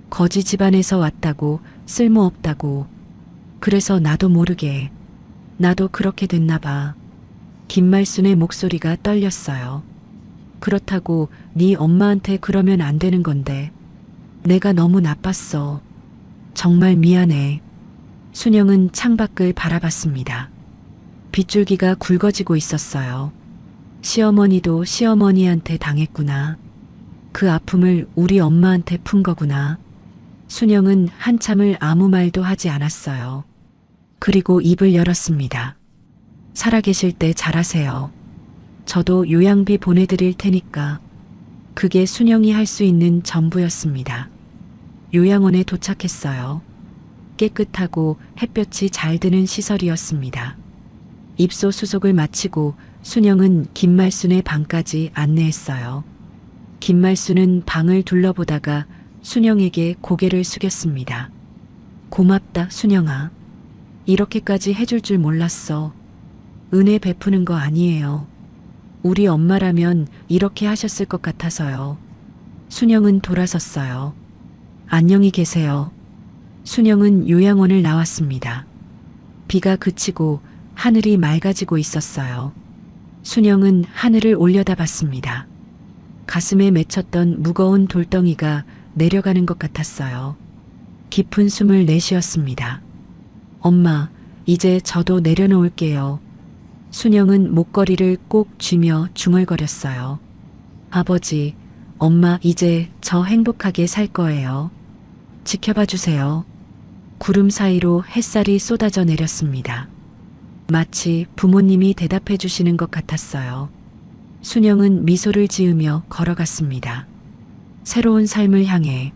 거지 집안에서 왔다고, 쓸모없다고. 그래서 나도 모르게, 나도 그렇게 됐나 봐. 김말순의 목소리가 떨렸어요. 그렇다고 네 엄마한테 그러면 안 되는 건데. 내가 너무 나빴어. 정말 미안해. 순영은 창밖을 바라봤습니다. 빗줄기가 굵어지고 있었어요. 시어머니도 시어머니한테 당했구나. 그 아픔을 우리 엄마한테 푼 거구나. 순영은 한참을 아무 말도 하지 않았어요. 그리고 입을 열었습니다. 살아계실 때 잘하세요. 저도 요양비 보내드릴 테니까. 그게 순영이 할 수 있는 전부였습니다. 요양원에 도착했어요. 깨끗하고 햇볕이 잘 드는 시설이었습니다. 입소 수속을 마치고 순영은 김말순의 방까지 안내했어요. 김말순은 방을 둘러보다가 순영에게 고개를 숙였습니다. 고맙다, 순영아. 이렇게까지 해줄 줄 몰랐어. 은혜 베푸는 거 아니에요. 우리 엄마라면 이렇게 하셨을 것 같아서요. 순영은 돌아섰어요. 안녕히 계세요. 순영은 요양원을 나왔습니다. 비가 그치고 하늘이 맑아지고 있었어요. 순영은 하늘을 올려다봤습니다. 가슴에 맺혔던 무거운 돌덩이가 내려가는 것 같았어요. 깊은 숨을 내쉬었습니다. 엄마, 이제 저도 내려놓을게요. 순영은 목걸이를 꼭 쥐며 중얼거렸어요. 아버지, 엄마 이제 저 행복하게 살 거예요. 지켜봐 주세요. 구름 사이로 햇살이 쏟아져 내렸습니다. 마치 부모님이 대답해 주시는 것 같았어요. 순영은 미소를 지으며 걸어갔습니다. 새로운 삶을 향해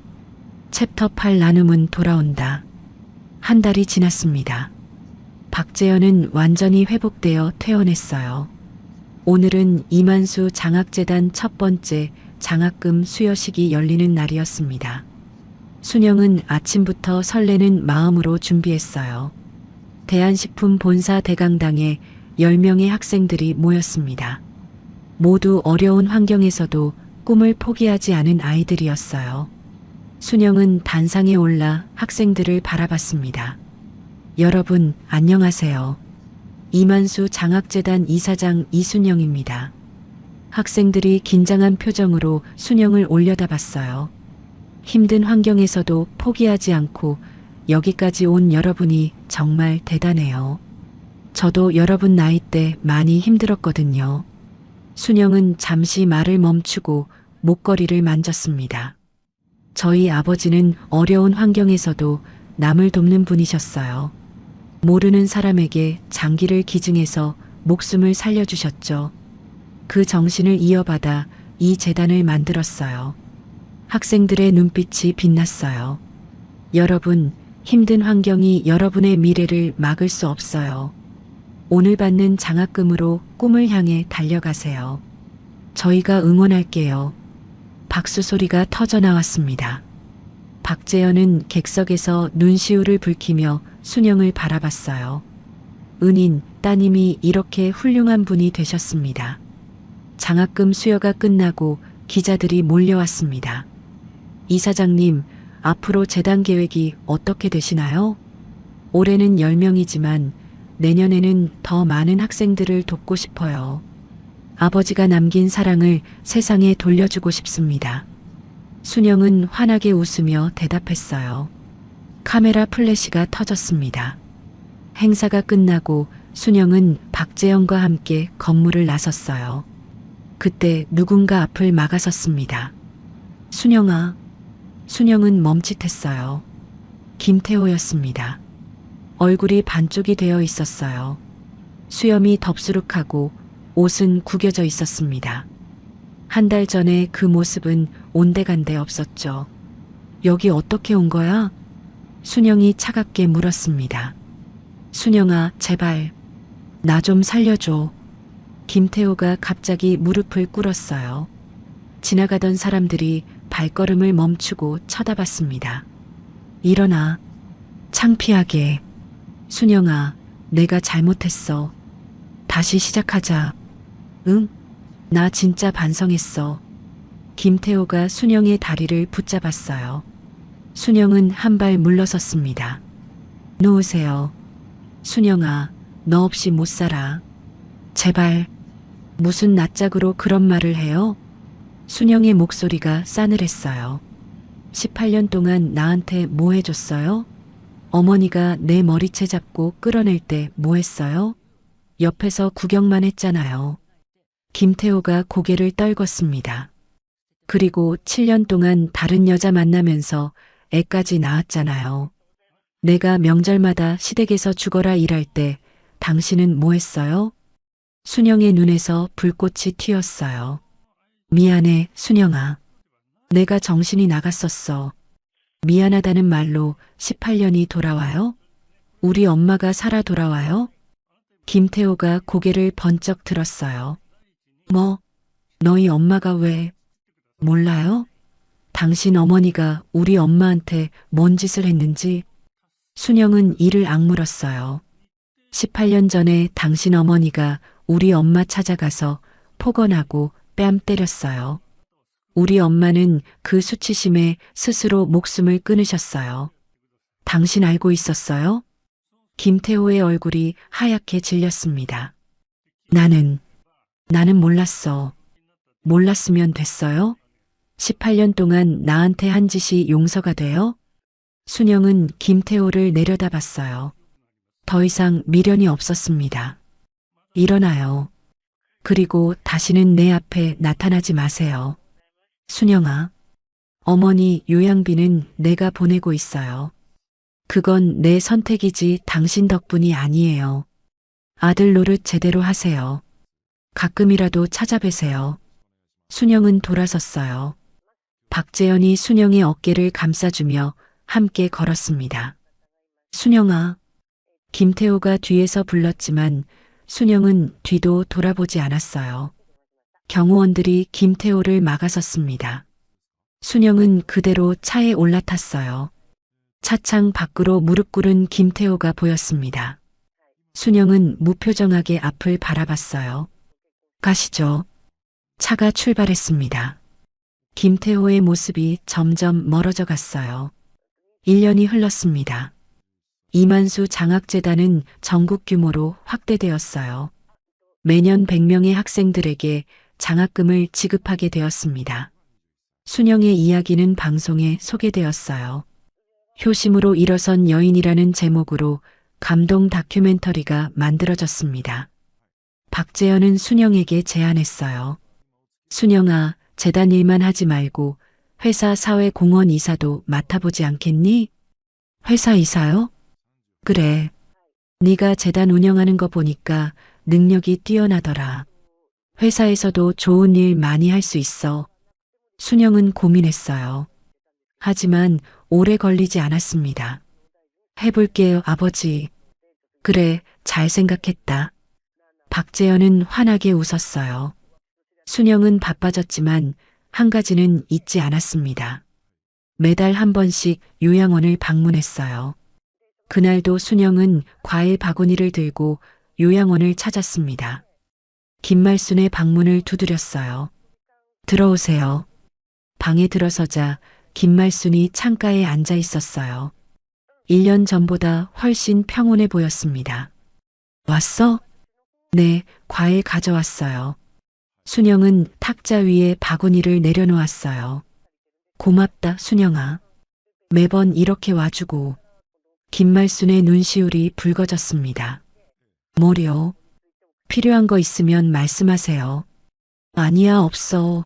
챕터 8 나눔은 돌아온다. 한 달이 지났습니다. 박재현은 완전히 회복되어 퇴원했어요. 오늘은 이만수 장학재단 첫 번째 장학금 수여식이 열리는 날이었습니다. 순영은 아침부터 설레는 마음으로 준비했어요. 대한식품 본사 대강당에 10명의 학생들이 모였습니다. 모두 어려운 환경에서도 꿈을 포기하지 않은 아이들이었어요. 순영은 단상에 올라 학생들을 바라봤습니다. 여러분, 안녕하세요. 이만수 장학재단 이사장 이순영입니다. 학생들이 긴장한 표정으로 순영을 올려다봤어요. 힘든 환경에서도 포기하지 않고 여기까지 온 여러분이 정말 대단해요. 저도 여러분 나이 때 많이 힘들었거든요. 순영은 잠시 말을 멈추고 목걸이를 만졌습니다. 저희 아버지는 어려운 환경에서도 남을 돕는 분이셨어요. 모르는 사람에게 장기를 기증해서 목숨을 살려주셨죠. 그 정신을 이어받아 이 재단을 만들었어요. 학생들의 눈빛이 빛났어요. 여러분, 힘든 환경이 여러분의 미래를 막을 수 없어요. 오늘 받는 장학금으로 꿈을 향해 달려가세요. 저희가 응원할게요. 박수 소리가 터져 나왔습니다. 박재현은 객석에서 눈시울을 붉히며 순영을 바라봤어요. 은인, 따님이 이렇게 훌륭한 분이 되셨습니다. 장학금 수여가 끝나고 기자들이 몰려왔습니다. 이사장님, 앞으로 재단 계획이 어떻게 되시나요? 올해는 10명이지만 내년에는 더 많은 학생들을 돕고 싶어요. 아버지가 남긴 사랑을 세상에 돌려주고 싶습니다. 순영은 환하게 웃으며 대답했어요. 카메라 플래시가 터졌습니다. 행사가 끝나고 순영은 박재영과 함께 건물을 나섰어요. 그때 누군가 앞을 막아섰습니다. 순영아. 순영은 멈칫했어요. 김태호였습니다. 얼굴이 반쪽이 되어 있었어요. 수염이 덥수룩하고 옷은 구겨져 있었습니다. 한 달 전에 그 모습은 온데간데 없었죠. 여기 어떻게 온 거야? 순영이 차갑게 물었습니다. 순영아, 제발 나 좀 살려줘. 김태호가 갑자기 무릎을 꿇었어요. 지나가던 사람들이 발걸음을 멈추고 쳐다봤습니다. 일어나. 창피하게. 순영아, 내가 잘못했어. 다시 시작하자. 응? 나 진짜 반성했어. 김태호가 순영의 다리를 붙잡았어요. 순영은 한 발 물러섰습니다. 놓으세요. 순영아, 너 없이 못 살아. 제발. 무슨 낯짝으로 그런 말을 해요? 순영의 목소리가 싸늘했어요. 18년 동안 나한테 뭐 해줬어요? 어머니가 내 머리채 잡고 끌어낼 때 뭐 했어요? 옆에서 구경만 했잖아요. 김태호가 고개를 떨궜습니다. 그리고 7년 동안 다른 여자 만나면서 애까지 낳았잖아요. 내가 명절마다 시댁에서 죽어라 일할 때 당신은 뭐 했어요? 순영의 눈에서 불꽃이 튀었어요. 미안해, 순영아. 내가 정신이 나갔었어. 미안하다는 말로 18년이 돌아와요? 우리 엄마가 살아 돌아와요? 김태호가 고개를 번쩍 들었어요. 뭐, 너희 엄마가 왜? 몰라요? 당신 어머니가 우리 엄마한테 뭔 짓을 했는지? 순영은 이를 악물었어요. 18년 전에 당신 어머니가 우리 엄마 찾아가서 폭언하고 뺨 때렸어요. 우리 엄마는 그 수치심에 스스로 목숨을 끊으셨어요. 당신 알고 있었어요? 김태호의 얼굴이 하얗게 질렸습니다. 나는 몰랐어. 몰랐으면 됐어요? 18년 동안 나한테 한 짓이 용서가 돼요? 순영은 김태호를 내려다봤어요. 더 이상 미련이 없었습니다. 일어나요. 그리고 다시는 내 앞에 나타나지 마세요. 순영아, 어머니 요양비는 내가 보내고 있어요. 그건 내 선택이지 당신 덕분이 아니에요. 아들 노릇 제대로 하세요. 가끔이라도 찾아뵈세요. 순영은 돌아섰어요. 박재현이 순영의 어깨를 감싸주며 함께 걸었습니다. 순영아, 김태호가 뒤에서 불렀지만 순영은 뒤도 돌아보지 않았어요. 경호원들이 김태호를 막아섰습니다. 순영은 그대로 차에 올라탔어요. 차창 밖으로 무릎 꿇은 김태호가 보였습니다. 순영은 무표정하게 앞을 바라봤어요. 가시죠. 차가 출발했습니다. 김태호의 모습이 점점 멀어져 갔어요. 1년이 흘렀습니다. 이만수 장학재단은 전국 규모로 확대되었어요. 매년 100명의 학생들에게 장학금을 지급하게 되었습니다. 순영의 이야기는 방송에 소개되었어요. 효심으로 일어선 여인이라는 제목으로 감동 다큐멘터리가 만들어졌습니다. 박재현은 순영에게 제안했어요. 순영아, 재단 일만 하지 말고 회사 사회공헌 이사도 맡아보지 않겠니? 회사 이사요? 그래. 네가 재단 운영하는 거 보니까 능력이 뛰어나더라. 회사에서도 좋은 일 많이 할 수 있어. 순영은 고민했어요. 하지만 오래 걸리지 않았습니다. 해볼게요, 아버지. 그래, 잘 생각했다. 박재현은 환하게 웃었어요. 순영은 바빠졌지만 한 가지는 잊지 않았습니다. 매달 한 번씩 요양원을 방문했어요. 그날도 순영은 과일 바구니를 들고 요양원을 찾았습니다. 김말순의 방문을 두드렸어요. 들어오세요. 방에 들어서자 김말순이 창가에 앉아 있었어요. 1년 전보다 훨씬 평온해 보였습니다. 왔어? 네, 과일 가져왔어요. 순영은 탁자 위에 바구니를 내려놓았어요. 고맙다, 순영아. 매번 이렇게 와주고. 김말순의 눈시울이 붉어졌습니다. 뭐려? 필요한 거 있으면 말씀하세요. 아니야, 없어.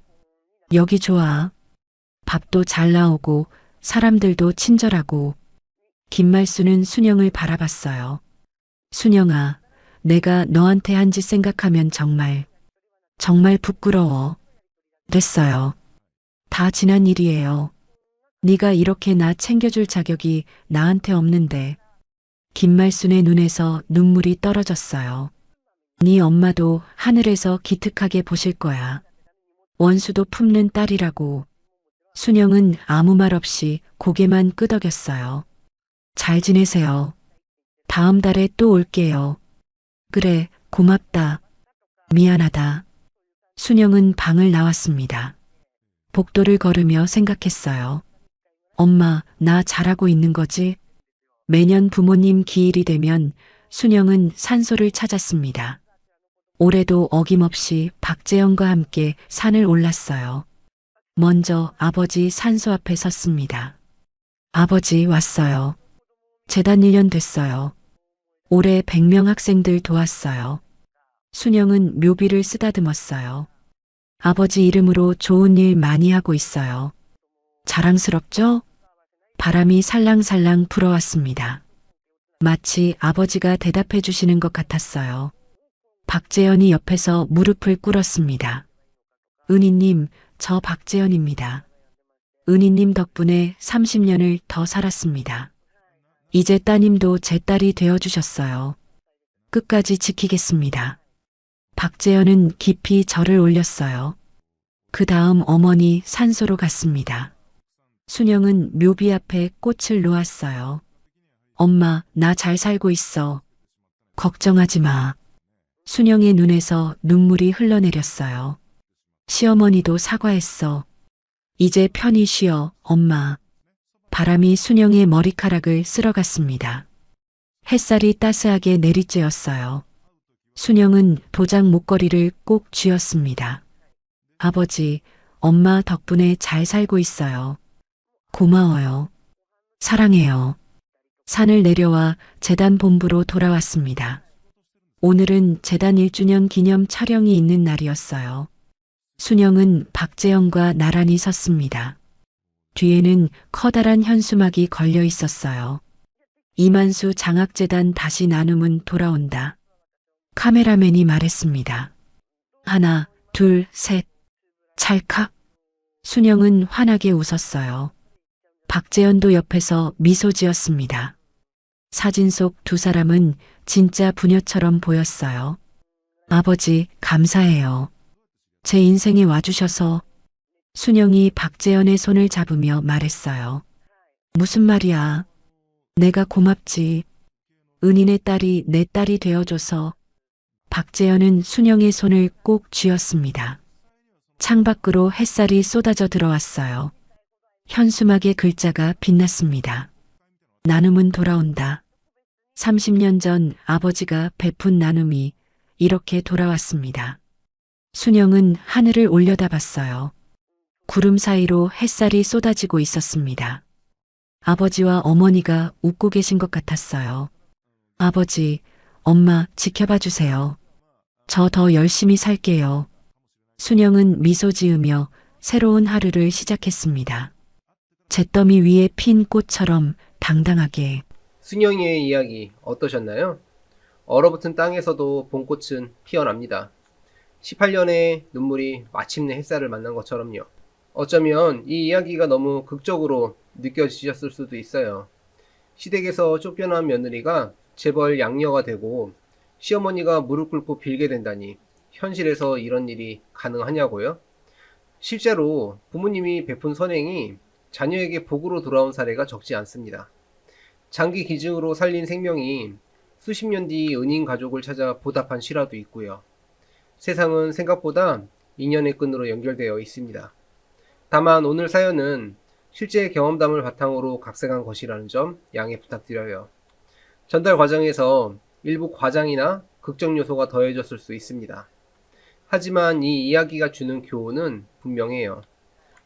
여기 좋아. 밥도 잘 나오고 사람들도 친절하고. 김말순은 순영을 바라봤어요. 순영아, 내가 너한테 한 짓 생각하면 정말 부끄러워. 됐어요. 다 지난 일이에요. 네가 이렇게 나 챙겨줄 자격이 나한테 없는데. 김말순의 눈에서 눈물이 떨어졌어요. 네 엄마도 하늘에서 기특하게 보실 거야. 원수도 품는 딸이라고. 순영은 아무 말 없이 고개만 끄덕였어요. 잘 지내세요. 다음 달에 또 올게요. 그래, 고맙다. 미안하다. 순영은 방을 나왔습니다. 복도를 걸으며 생각했어요. 엄마, 나 잘하고 있는 거지? 매년 부모님 기일이 되면 순영은 산소를 찾았습니다. 올해도 어김없이 박재현과 함께 산을 올랐어요. 먼저 아버지 산소 앞에 섰습니다. 아버지 왔어요. 재단 1년 됐어요. 올해 100명 학생들 도왔어요. 순영은 묘비를 쓰다듬었어요. 아버지 이름으로 좋은 일 많이 하고 있어요. 자랑스럽죠? 바람이 살랑살랑 불어왔습니다. 마치 아버지가 대답해 주시는 것 같았어요. 박재현이 옆에서 무릎을 꿇었습니다. 은희님, 저 박재현입니다. 은희님 덕분에 30년을 더 살았습니다. 이제 따님도 제 딸이 되어주셨어요. 끝까지 지키겠습니다. 박재현은 깊이 절을 올렸어요. 그 다음 어머니 산소로 갔습니다. 순영은 묘비 앞에 꽃을 놓았어요. 엄마, 나 잘 살고 있어. 걱정하지 마. 순영의 눈에서 눈물이 흘러내렸어요. 시어머니도 사과했어. 이제 편히 쉬어, 엄마. 바람이 순영의 머리카락을 쓸어갔습니다. 햇살이 따스하게 내리쬐었어요. 순영은 도장 목걸이를 꼭 쥐었습니다. 아버지, 엄마 덕분에 잘 살고 있어요. 고마워요. 사랑해요. 산을 내려와 재단 본부로 돌아왔습니다. 오늘은 재단 1주년 기념 촬영이 있는 날이었어요. 순영은 박재영과 나란히 섰습니다. 뒤에는 커다란 현수막이 걸려 있었어요. 이만수 장학재단 다시 나눔은 돌아온다. 카메라맨이 말했습니다. 하나, 둘, 셋. 찰칵. 순영은 환하게 웃었어요. 박재현도 옆에서 미소 지었습니다. 사진 속 두 사람은 진짜 부녀처럼 보였어요. 아버지, 감사해요. 제 인생에 와주셔서. 순영이 박재현의 손을 잡으며 말했어요. 무슨 말이야. 내가 고맙지. 은인의 딸이 내 딸이 되어줘서. 박재현은 순영의 손을 꼭 쥐었습니다. 창밖으로 햇살이 쏟아져 들어왔어요. 현수막의 글자가 빛났습니다. 나눔은 돌아온다. 30년 전 아버지가 베푼 나눔이 이렇게 돌아왔습니다. 순영은 하늘을 올려다봤어요. 구름 사이로 햇살이 쏟아지고 있었습니다. 아버지와 어머니가 웃고 계신 것 같았어요. 아버지, 엄마 지켜봐 주세요. 저 더 열심히 살게요. 순영은 미소 지으며 새로운 하루를 시작했습니다. 잿더미 위에 핀 꽃처럼 당당하게. 순영이의 이야기 어떠셨나요? 얼어붙은 땅에서도 봄꽃은 피어납니다. 18년의 눈물이 마침내 햇살을 만난 것처럼요. 어쩌면 이 이야기가 너무 극적으로 느껴지셨을 수도 있어요. 시댁에서 쫓겨난 며느리가 재벌 양녀가 되고 시어머니가 무릎 꿇고 빌게 된다니 현실에서 이런 일이 가능하냐고요? 실제로 부모님이 베푼 선행이 자녀에게 복으로 돌아온 사례가 적지 않습니다. 장기 기증으로 살린 생명이 수십 년 뒤 은인 가족을 찾아 보답한 실화도 있고요. 세상은 생각보다 인연의 끈으로 연결되어 있습니다. 다만 오늘 사연은 실제 경험담을 바탕으로 각색한 것이라는 점 양해 부탁드려요. 전달 과정에서 일부 과장이나 극적 요소가 더해졌을 수 있습니다. 하지만 이 이야기가 주는 교훈은 분명해요.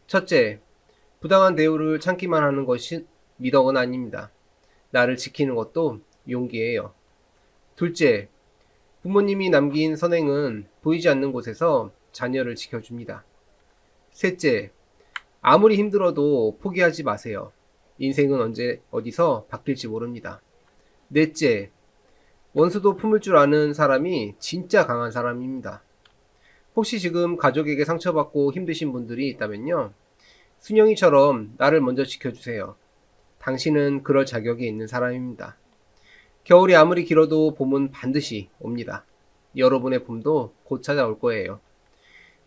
첫째, 부당한 대우를 참기만 하는 것이 미덕은 아닙니다. 나를 지키는 것도 용기예요. 둘째, 부모님이 남긴 선행은 보이지 않는 곳에서 자녀를 지켜줍니다. 셋째, 아무리 힘들어도 포기하지 마세요. 인생은 언제 어디서 바뀔지 모릅니다. 넷째, 원수도 품을 줄 아는 사람이 진짜 강한 사람입니다. 혹시 지금 가족에게 상처받고 힘드신 분들이 있다면요. 순영이처럼 나를 먼저 지켜주세요. 당신은 그럴 자격이 있는 사람입니다. 겨울이 아무리 길어도 봄은 반드시 옵니다. 여러분의 봄도 곧 찾아올 거예요.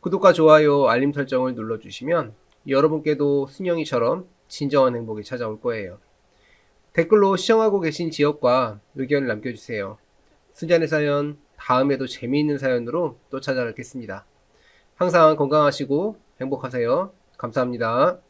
구독과 좋아요, 알림 설정을 눌러주시면 여러분께도 순영이처럼 진정한 행복이 찾아올 거예요. 댓글로 시청하고 계신 지역과 의견을 남겨주세요. 순잔의 사연, 다음에도 재미있는 사연으로 또 찾아뵙겠습니다. 항상 건강하시고 행복하세요. 감사합니다.